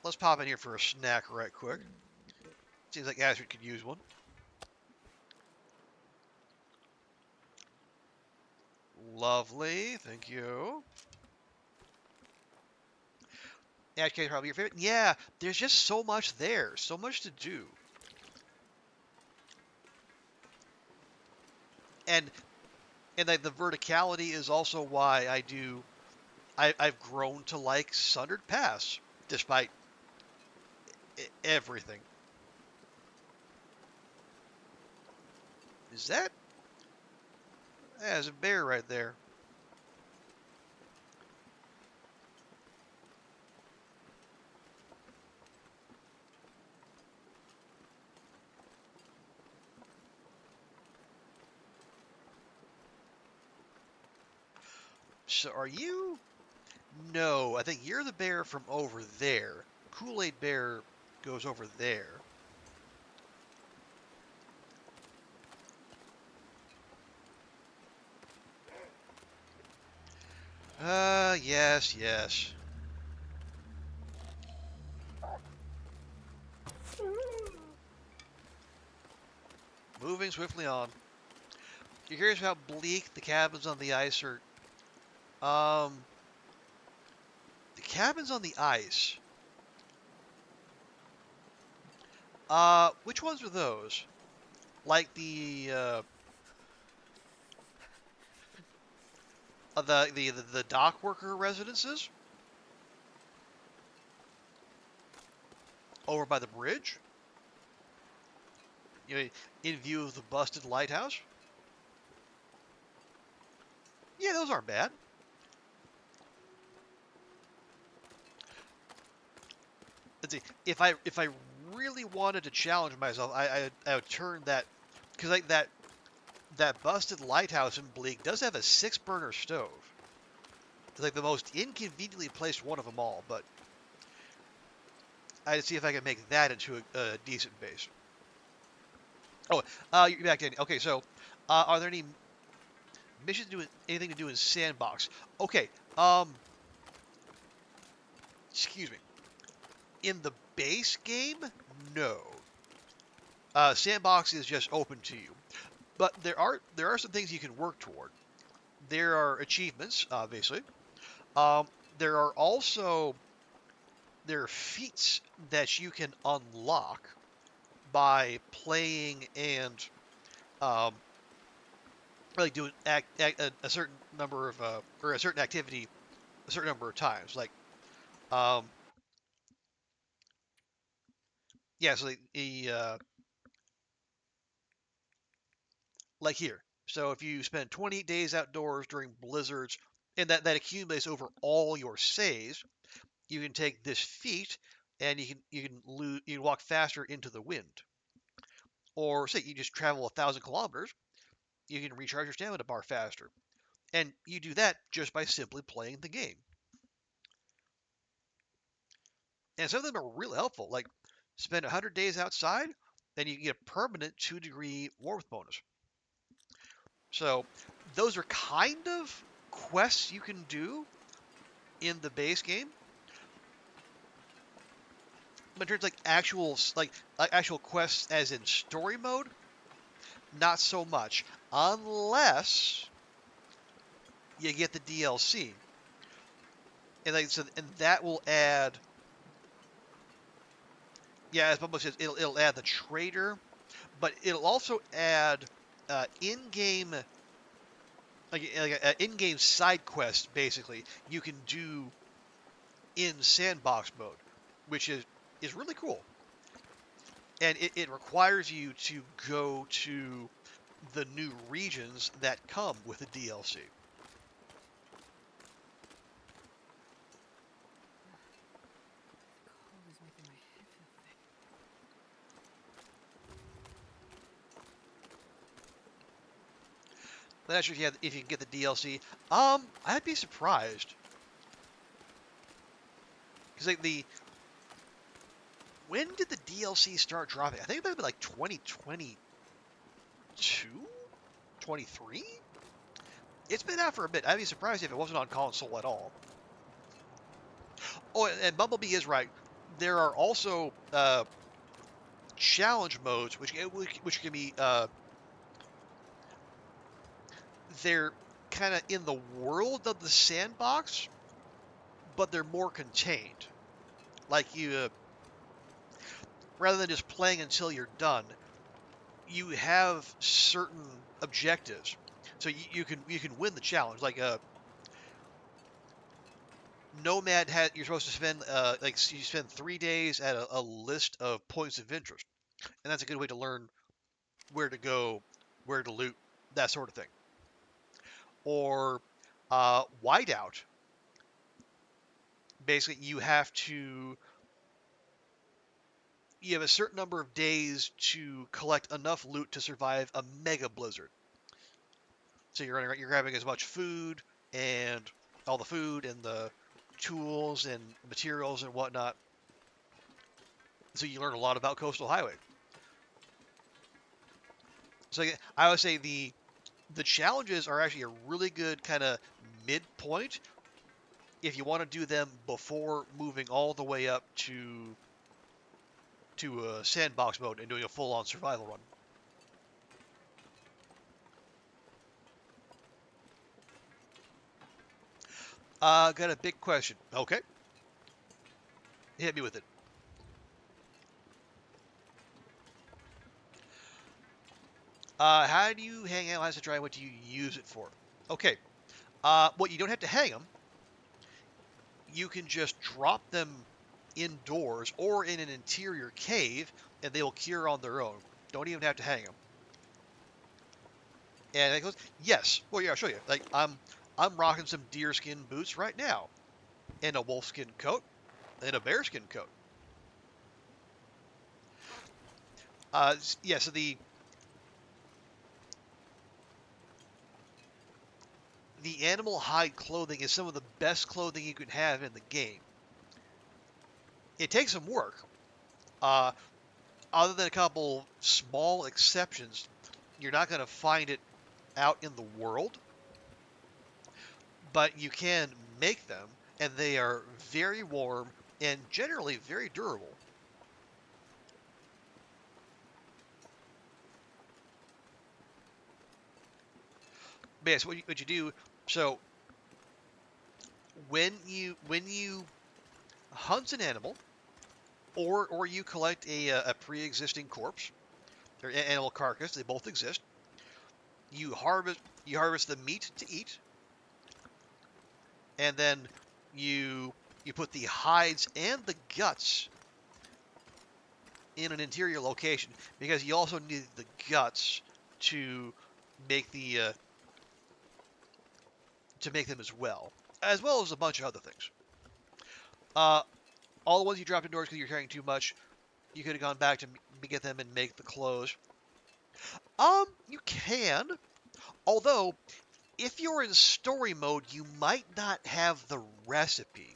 Let's pop in here for a snack right quick. Seems like Astrid could use one. Lovely, thank you. Ashcan is probably your favorite. Yeah, there's just so much there, so much to do, and like the verticality is also why I've grown to like Sundered Pass, despite everything. Is that? There's a bear right there. So are you? No, I think you're the bear from over there. Kool-Aid Bear goes over there. Yes, yes. Moving swiftly on. You're curious how bleak the cabins on the ice are. Um, the cabins on the ice. Which ones are those? Like the dock worker residences over by the bridge? You know, in view of the busted lighthouse? Yeah, those aren't bad. Let's see. If I really wanted to challenge myself, I would turn that because like that busted lighthouse in Bleak does have a 6 burner stove. It's like the most inconveniently placed one of them all, but I'd see if I can make that into a decent base. Oh, you're back in. Okay, so are there any missions doing anything to do in Sandbox? Okay, excuse me. In the base game, no. Sandbox is just open to you, but there are some things you can work toward. There are achievements, obviously. Um, there are also there are feats that you can unlock by playing and um, like doing a certain number of or a certain activity a certain number of times. Like um, yeah, so like here. So if you spend 28 days outdoors during blizzards, and that accumulates over all your saves, you can take this feat, and you can walk faster into the wind. Or say you just travel 1,000 kilometers, you can recharge your stamina bar faster, and you do that just by simply playing the game. And some of them are really helpful. Like spend 100 days outside, and you can get a permanent 2-degree warmth bonus. So those are kind of quests you can do in the base game. But in terms of like actual quests as in story mode, not so much. Unless you get the DLC. And like so, and that will add, yeah, as Bubba says, it'll add the trader, but it'll also add in-game in-game side quests. Basically, you can do in sandbox mode, which is really cool. And it requires you to go to the new regions that come with the DLC. Cold is making my head feel thick. I'm not sure if you can get the DLC. I'd be surprised because like when did the DLC start dropping? I think it might have been like 2022, 23. It's been out for a bit. I'd be surprised if it wasn't on console at all. Oh, and Bumblebee is right. There are also challenge modes, which can be they're kind of in the world of the sandbox, but they're more contained. Like rather than just playing until you're done, you have certain objectives, so you can win the challenge. Like Nomad you're supposed to spend like you spend 3 days at a list of points of interest, and that's a good way to learn where to go, where to loot, that sort of thing. Or Whiteout, basically you have a certain number of days to collect enough loot to survive a mega blizzard. So you're grabbing as much food and all the food and the tools and materials and whatnot. So you learn a lot about Coastal Highway. So I would say the challenges are actually a really good kind of midpoint if you want to do them before moving all the way up to sandbox mode and doing a full-on survival run. Got a big question. Okay, hit me with it. How do you hang out as a dry? What do you use it for? Okay. Well, you don't have to hang them. You can just drop them indoors or in an interior cave, and they will cure on their own. Don't even have to hang them. And it goes, yes. Well, yeah, I'll show you. Like I'm rocking some deerskin boots right now, and a wolfskin coat, and a bearskin coat. Yeah. So the animal hide clothing is some of the best clothing you can have in the game. It takes some work. Uh, Other than a couple small exceptions, you're not going to find it out in the world, but you can make them, and they are very warm and generally very durable. But yes, what you do, so when you hunt an animal, or you collect a pre-existing corpse or animal carcass, they both exist. You harvest the meat to eat, and then you put the hides and the guts in an interior location because you also need the guts to make to make them as well as a bunch of other things. Uh, all the ones you dropped indoors because you're carrying too much, you could have gone back to get them and make the clothes. You can, although if you're in story mode, you might not have the recipe.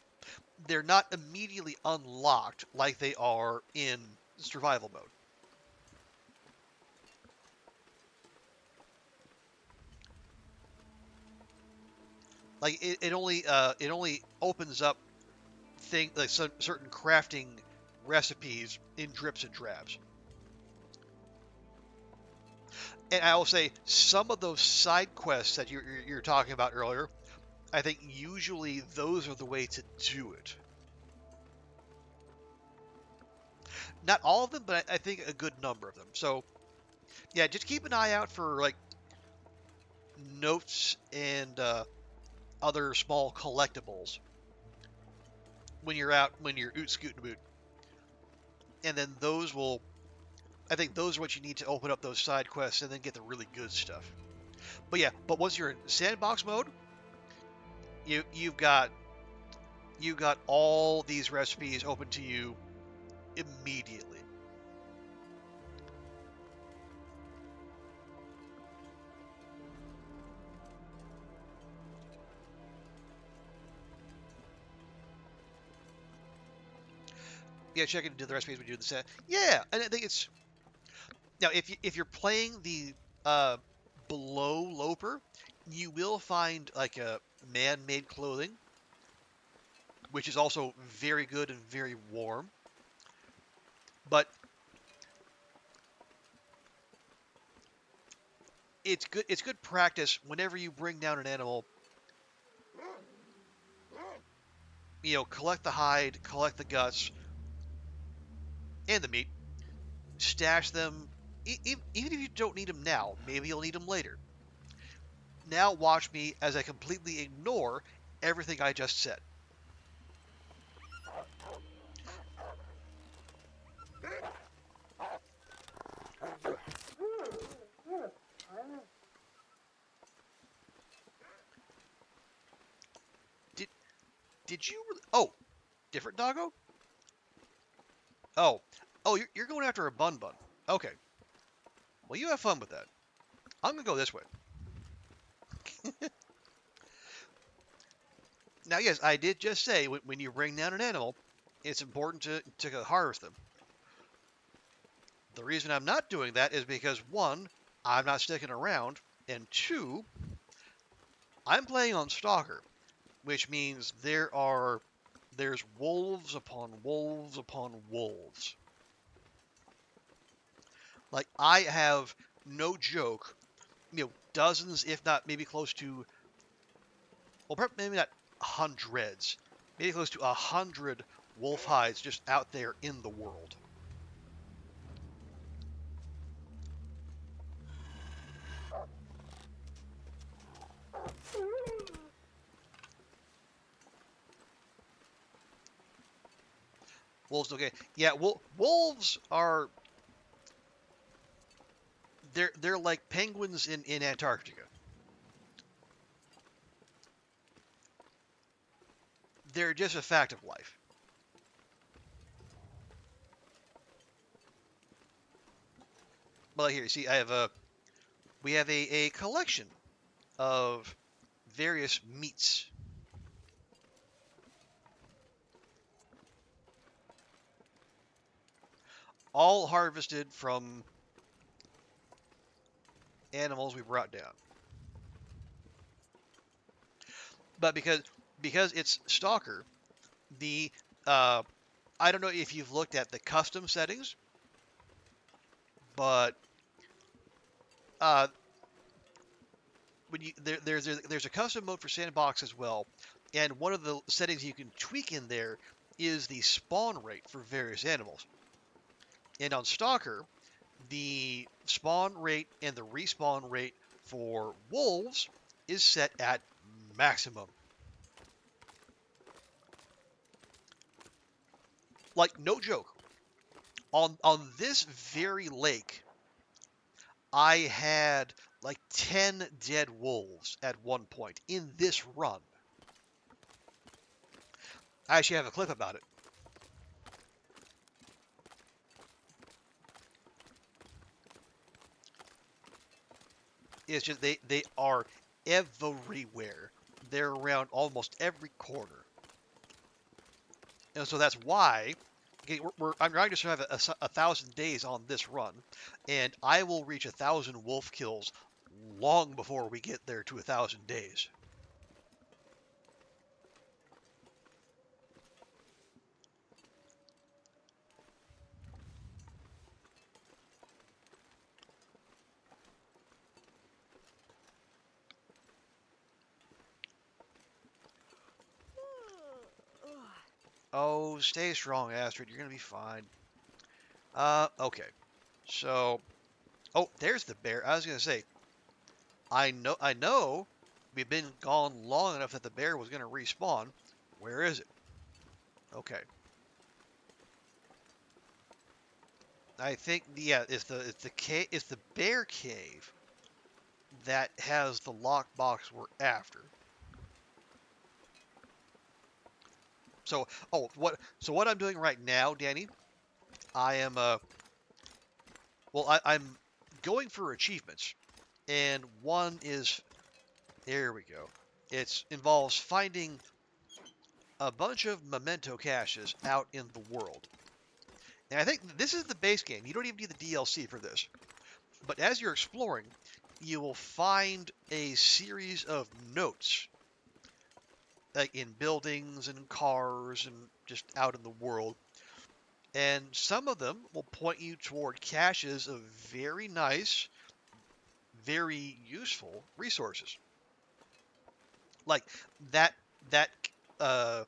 They're not immediately unlocked like they are in survival mode. Like it only opens up like certain crafting recipes in drips and drabs. And I will say some of those side quests that you're talking about earlier, I think usually those are the way to do it. Not all of them, but I think a good number of them. So yeah, just keep an eye out for like notes and other small collectibles when you're out when you're oot scootin' boot, and then those will. I think those are what you need to open up those side quests and then get the really good stuff. But yeah, but once you're in sandbox mode, you've got all these recipes open to you immediately. Yeah, check into the recipes when you do the set. Yeah, and I think it's now if you're playing the uh, below Loper, you will find like a man-made clothing, which is also very good and very warm. But it's good. It's good practice whenever you bring down an animal. Collect the hide, collect the guts, and the meat. Stash them. Even if you don't need them now, maybe you'll need them later. Now watch me as I completely ignore everything I just said. Did did you? Oh, different doggo? Oh, oh, you're going after a bun bun. Okay. Well, you have fun with that. I'm gonna go this way. Now, yes, I did just say when you bring down an animal, it's important to harvest them. The reason I'm not doing that is because one, I'm not sticking around, and two, I'm playing on Stalker, which means there's wolves upon wolves upon wolves. Like I have no joke, dozens, if not maybe close to, well, maybe not hundreds, maybe close to 100 wolf hides just out there in the world. Wolves, okay, yeah, wolves are they're like penguins in Antarctica. They're just a fact of life. Well, here, see, we have a collection of various meats. All harvested from animals we brought down. But because it's Stalker, the I don't know if you've looked at the custom settings, but uh, when there's a custom mode for sandbox as well, and one of the settings you can tweak in there is the spawn rate for various animals. And on Stalker, the spawn rate and the respawn rate for wolves is set at maximum. Like no joke. On this very lake, I had like 10 dead wolves at one point in this run. I actually have a clip about it. It's just they are everywhere. They're around almost every corner. And so that's why okay, I'm trying to survive 1,000 days on this run, and I will reach 1,000 wolf kills long before we get there to 1,000 days. Oh, stay strong, Astrid. You're gonna be fine. Okay. So, oh, there's the bear. I was gonna say, I know, we've been gone long enough that the bear was gonna respawn. Where is it? Okay. I think, yeah, it's the bear cave that has the lockbox we're after. So, what I'm doing right now, Danny, I am I'm going for achievements, and one is, there we go. It involves finding a bunch of memento caches out in the world. And I think this is the base game. You don't even need the DLC for this. But as you're exploring, you will find a series of notes, like in buildings and cars and just out in the world. And some of them will point you toward caches of very nice, very useful resources. Like that that uh,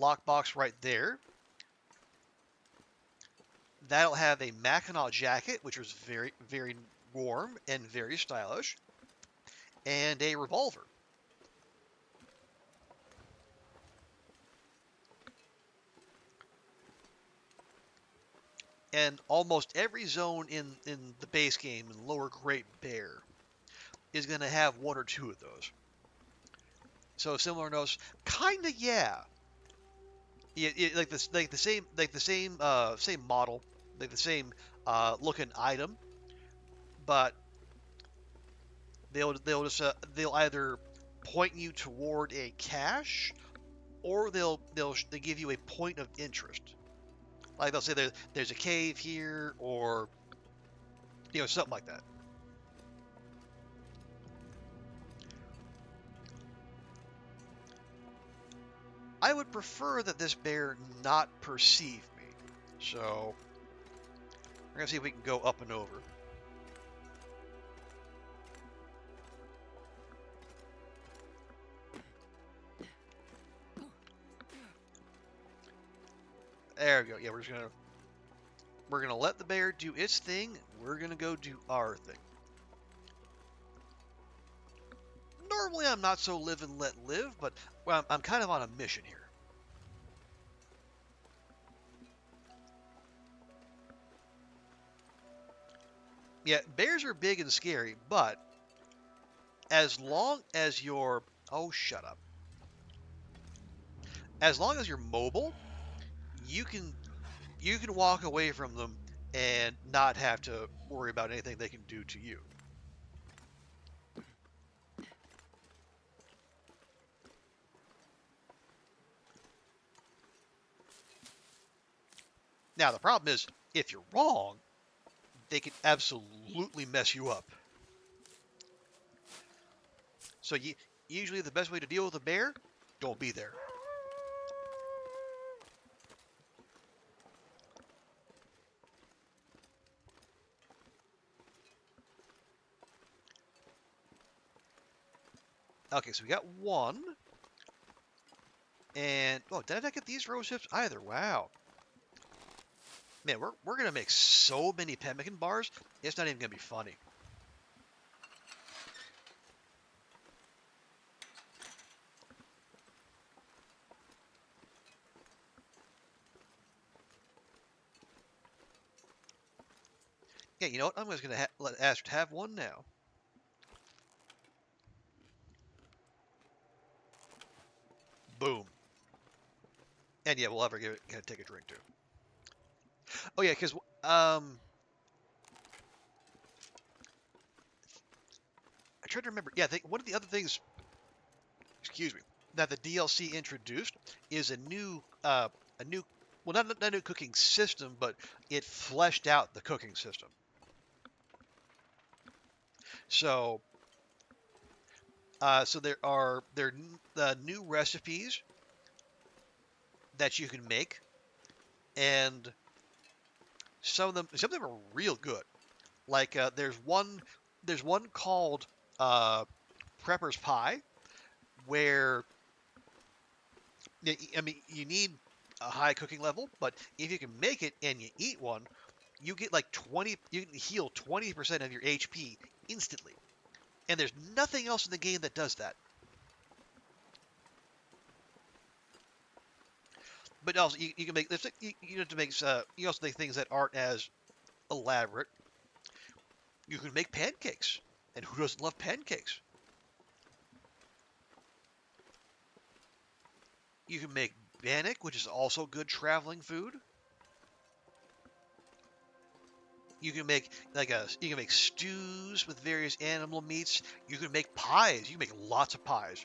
lockbox right there. That'll have a Mackinac jacket, which was very, very warm and very stylish, and a revolver. And almost every zone in the base game in Lower Great Bear is going to have one or two of those. So similar notes, kinda, yeah. Yeah, like the same model, like the same looking item, but they'll either point you toward a cache, or they give you a point of interest. Like they'll say there's a cave here, or something like that. I would prefer that this bear not perceive me. So we're gonna see if we can go up and over. There we go. Yeah, we're gonna let the bear do its thing. We're gonna go do our thing. Normally I'm not so live and let live, but well, I'm kind of on a mission here. Yeah, bears are big and scary, but as long as you're oh shut up. As long as you're mobile, you can walk away from them and not have to worry about anything they can do to you. Now the problem is, if you're wrong, they can absolutely mess you up. So usually the best way to deal with a bear, don't be there. Okay, so we got one. And, oh, did I not get these rose hips either? Wow. Man, we're going to make so many pemmican bars, it's not even going to be funny. Yeah, you know what? I'm just going to let Astrid have one now. Boom. And yeah, we'll have her take a drink too. Oh yeah, because I tried to remember. Yeah, one of the other things, excuse me, that the DLC introduced is a new, well, not a new cooking system, but it fleshed out the cooking system. So, so there are new recipes that you can make, and some of them are real good. Like there's one called uh, Prepper's Pie, where I mean you need a high cooking level, but if you can make it and you eat one, you get like 20. You can heal 20% of your HP instantly, and there's nothing else in the game that does that. But also, you can make you have to make you also make things that aren't as elaborate. You can make pancakes, and who doesn't love pancakes? You can make bannock, which is also good traveling food. You can make you can make stews with various animal meats. You can make pies. You can make lots of pies.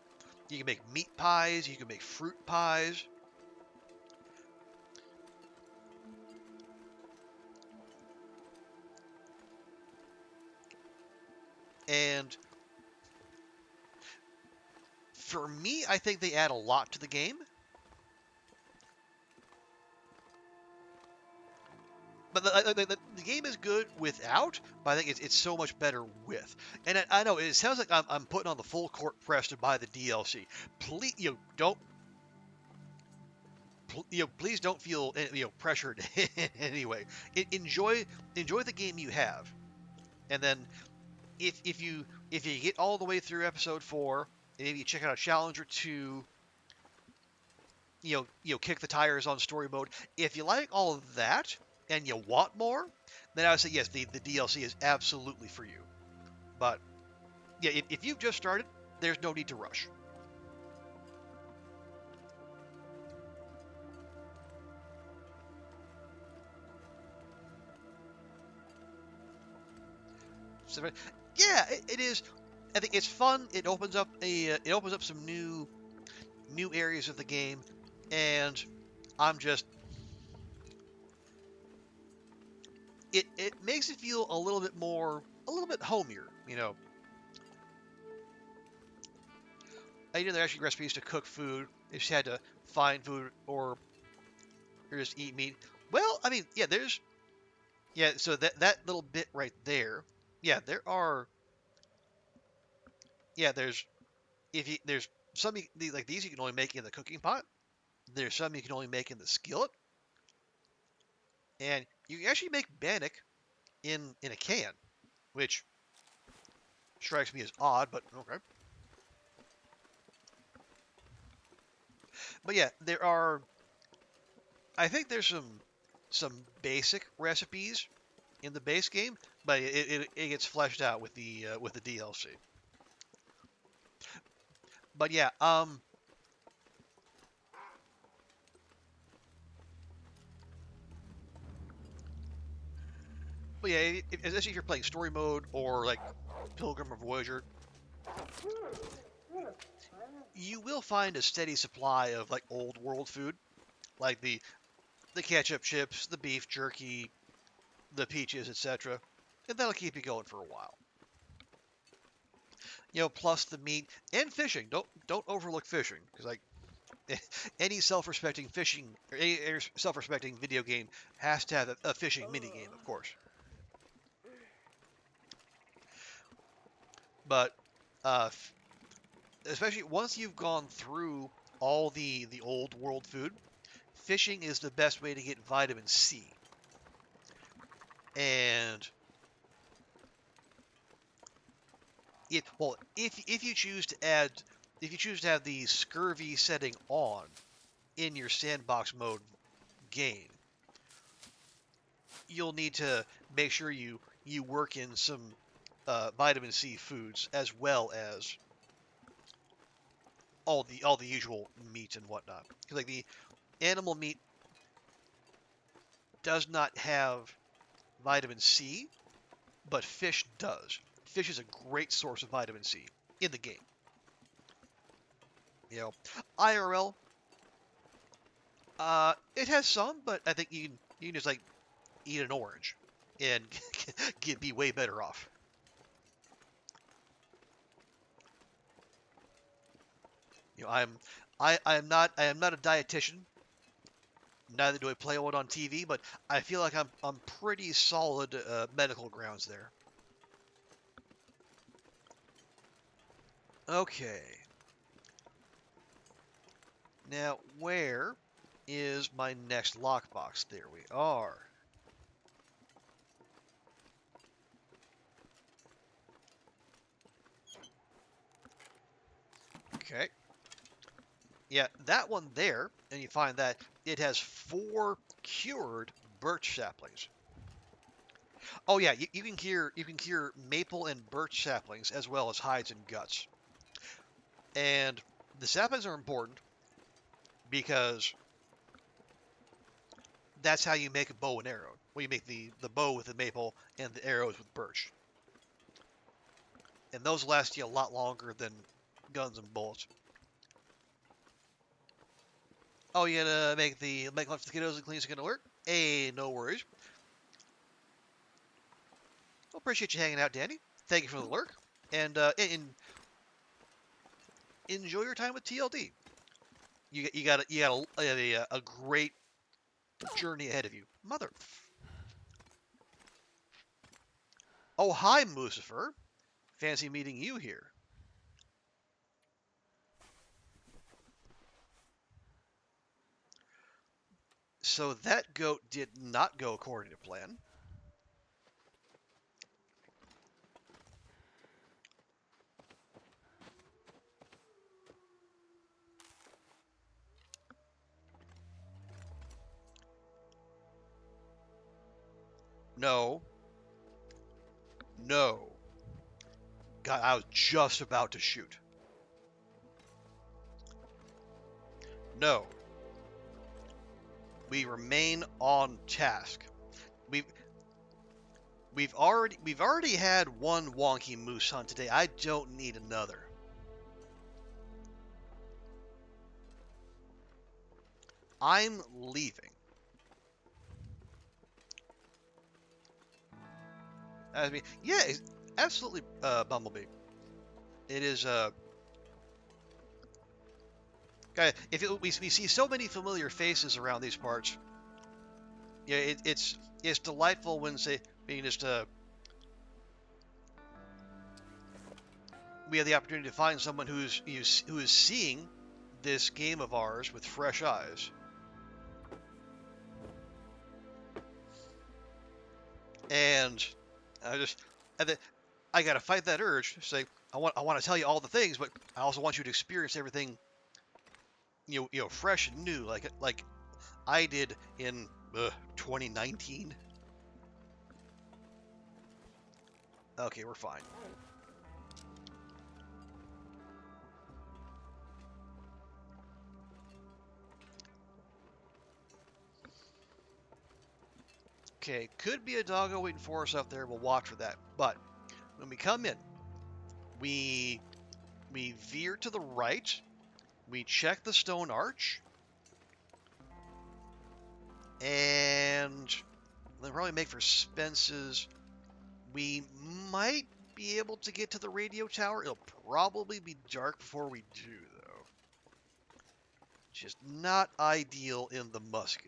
You can make meat pies. You can make fruit pies. And for me, I think they add a lot to the game. But the game is good without, but I think it's so much better with. And I know it sounds like I'm putting on the full court press to buy the DLC. Please, please don't feel pressured in any way. Enjoy the game you have, and then if you get all the way through episode 4, and maybe you check out a challenge or two, kick the tires on story mode. If you like all of that and you want more, then I would say yes, the DLC is absolutely for you. But yeah, if you've just started, there's no need to rush. So, yeah, it is. I think it's fun. It opens up some new areas of the game, and I'm just it makes it feel a little bit homier. I know there are actually recipes to cook food. You just had to find food or just eat meat. Well, I mean, yeah. So that little bit right there, yeah, there are yeah. There's some like these you can only make in the cooking pot. There's some you can only make in the skillet, and you can actually make bannock in a can, which strikes me as odd, but okay. But yeah, there are. I think there's some basic recipes in the base game, but it gets fleshed out with the DLC. But yeah, but yeah, especially if you're playing story mode or like Pilgrim or Voyager, you will find a steady supply of like old world food, like the ketchup chips, the beef jerky, the peaches, etc. And that'll keep you going for a while. Plus the meat and fishing. Don't overlook fishing because like any self-respecting fishing or any self-respecting video game has to have a fishing mini game, of course. But uh, especially once you've gone through all the old world food, fishing is the best way to get vitamin C. And if you choose to have the scurvy setting on in your sandbox mode game, you'll need to make sure you work in some vitamin C foods as well as all the usual meat and whatnot. Because like the animal meat does not have vitamin C, but fish does. Fish is a great source of vitamin C in the game. You know, IRL, it has some, but I think you can just like eat an orange and be way better off. You know, I am not a dietitian. Neither do I play one on TV, but I feel like I'm pretty solid medical grounds there. Okay. Now, where is my next lockbox? There we are. Okay. Yeah, that one there, and you find that it has 4 cured birch saplings. Oh yeah, you can cure maple and birch saplings as well as hides and guts. And the saplings are important because that's how you make a bow and arrow. Well, you make the bow with the maple and the arrows with birch. And those last you a lot longer than guns and bullets. Oh, you gonna make lunch for the kiddos and clean skin alert? Hey, no worries. Well, appreciate you hanging out, Danny. Thank you for the lurk, and enjoy your time with TLD. You got a great journey ahead of you, mother. Oh, hi, Lucifer. Fancy meeting you here. So that goat did not go according to plan. No, no. God, I was just about to shoot. No. We remain on task. We've we've already had one wonky moose hunt today. I don't need another. I'm leaving. I mean, yeah, absolutely, Bumblebee. It is if we see so many familiar faces around these parts. Yeah, it's delightful when say being just we have the opportunity to find someone who is seeing this game of ours with fresh eyes. And I just I gotta fight that urge to say I want to tell you all the things, but I also want you to experience everything fresh and new, like I did in 2019. Okay, we're fine. Okay, could be a doggo waiting for us up there. We'll watch for that. But when we come in, we veer to the right. We check the stone arch, and then probably make for Spence's. We might be able to get to the radio tower. It'll probably be dark before we do, though. Just not ideal in the muskeg.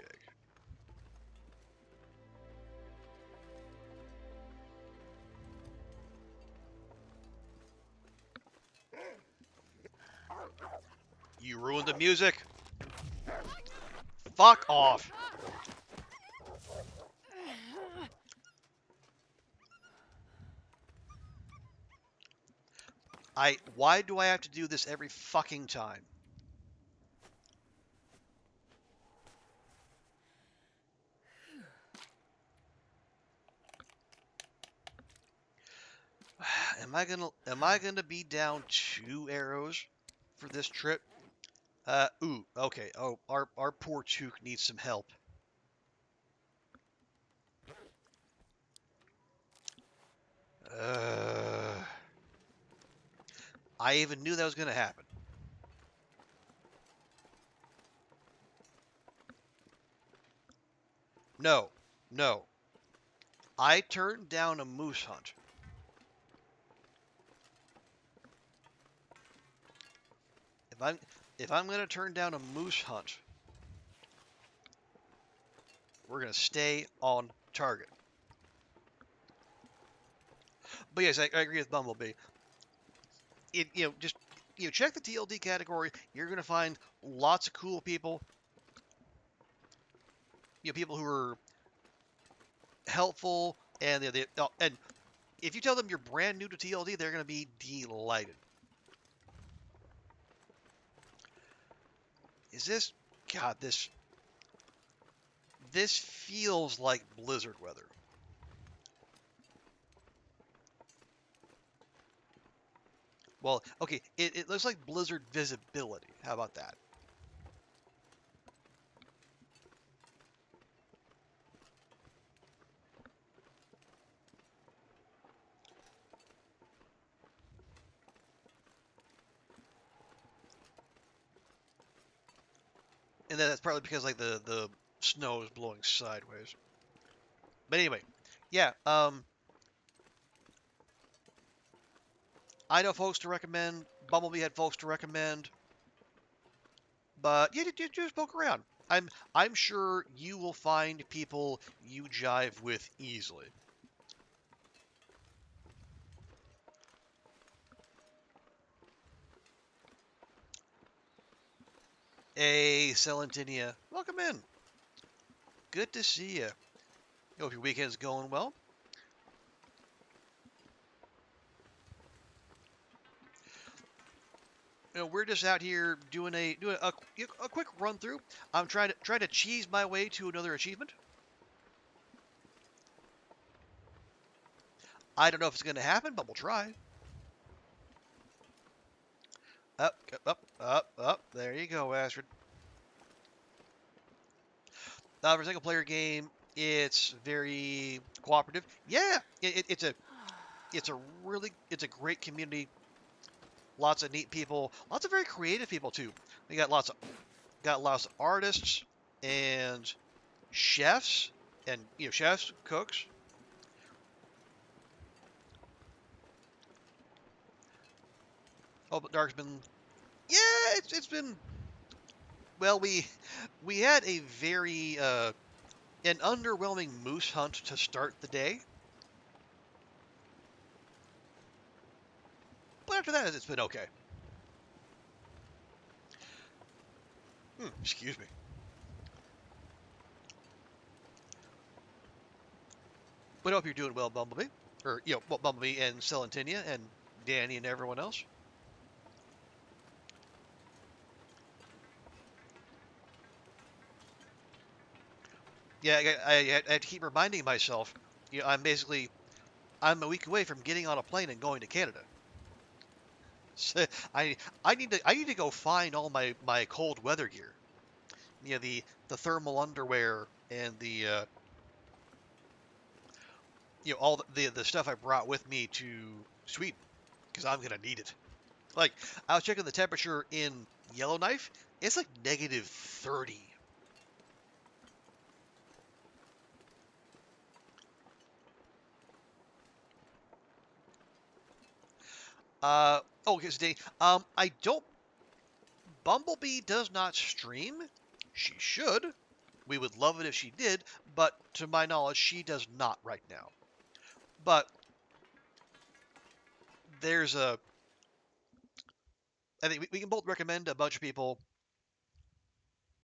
You ruined the music. Fuck off. Why do I have to do this every fucking time? Am I gonna be down 2 arrows for this trip? Ooh, okay. Oh, our poor Chook needs some help. I even knew that was gonna happen. No, no. I turned down a moose hunt. If I'm gonna turn down a moose hunt, we're gonna stay on target. But yes, I agree with Bumblebee. Just check the TLD category. You're gonna find lots of cool people. people who are helpful, and and if you tell them you're brand new to TLD, they're going to be delighted. Is this, God, this feels like blizzard weather. Well, okay, it looks like blizzard visibility. How about that? And then that's probably because like the snow is blowing sideways. But anyway, yeah. I know folks to recommend. Bumblebee had folks to recommend. But yeah, just poke around. I'm sure you will find people you jive with easily. Hey, Celentinia, welcome in. Good to see you. Hope your weekend's going well. We're just out here doing a quick run through. I'm trying to cheese my way to another achievement. I don't know if it's going to happen, but we'll try. Up, up, up, up. There you go, Astrid. For a single player game, it's very cooperative. Yeah, it's a great community. Lots of neat people. Lots of very creative people too. We got lots of artists and chefs and chefs, cooks. Oh, but Dark's been yeah, it's been well. We had a very an underwhelming moose hunt to start the day, but after that it's been okay. Excuse me. But I hope you're doing well, Bumblebee, or Bumblebee and Celentinia and Danny and everyone else. Yeah, I have to keep reminding myself. I'm a week away from getting on a plane and going to Canada. So I need to go find all my cold weather gear. The thermal underwear and the all the stuff I brought with me to Sweden because I'm gonna need it. Like I was checking the temperature in Yellowknife, it's like -30. Okay, so I don't. Bumblebee does not stream. She should. We would love it if she did, but to my knowledge, she does not right now. But there's a. I think we can both recommend a bunch of people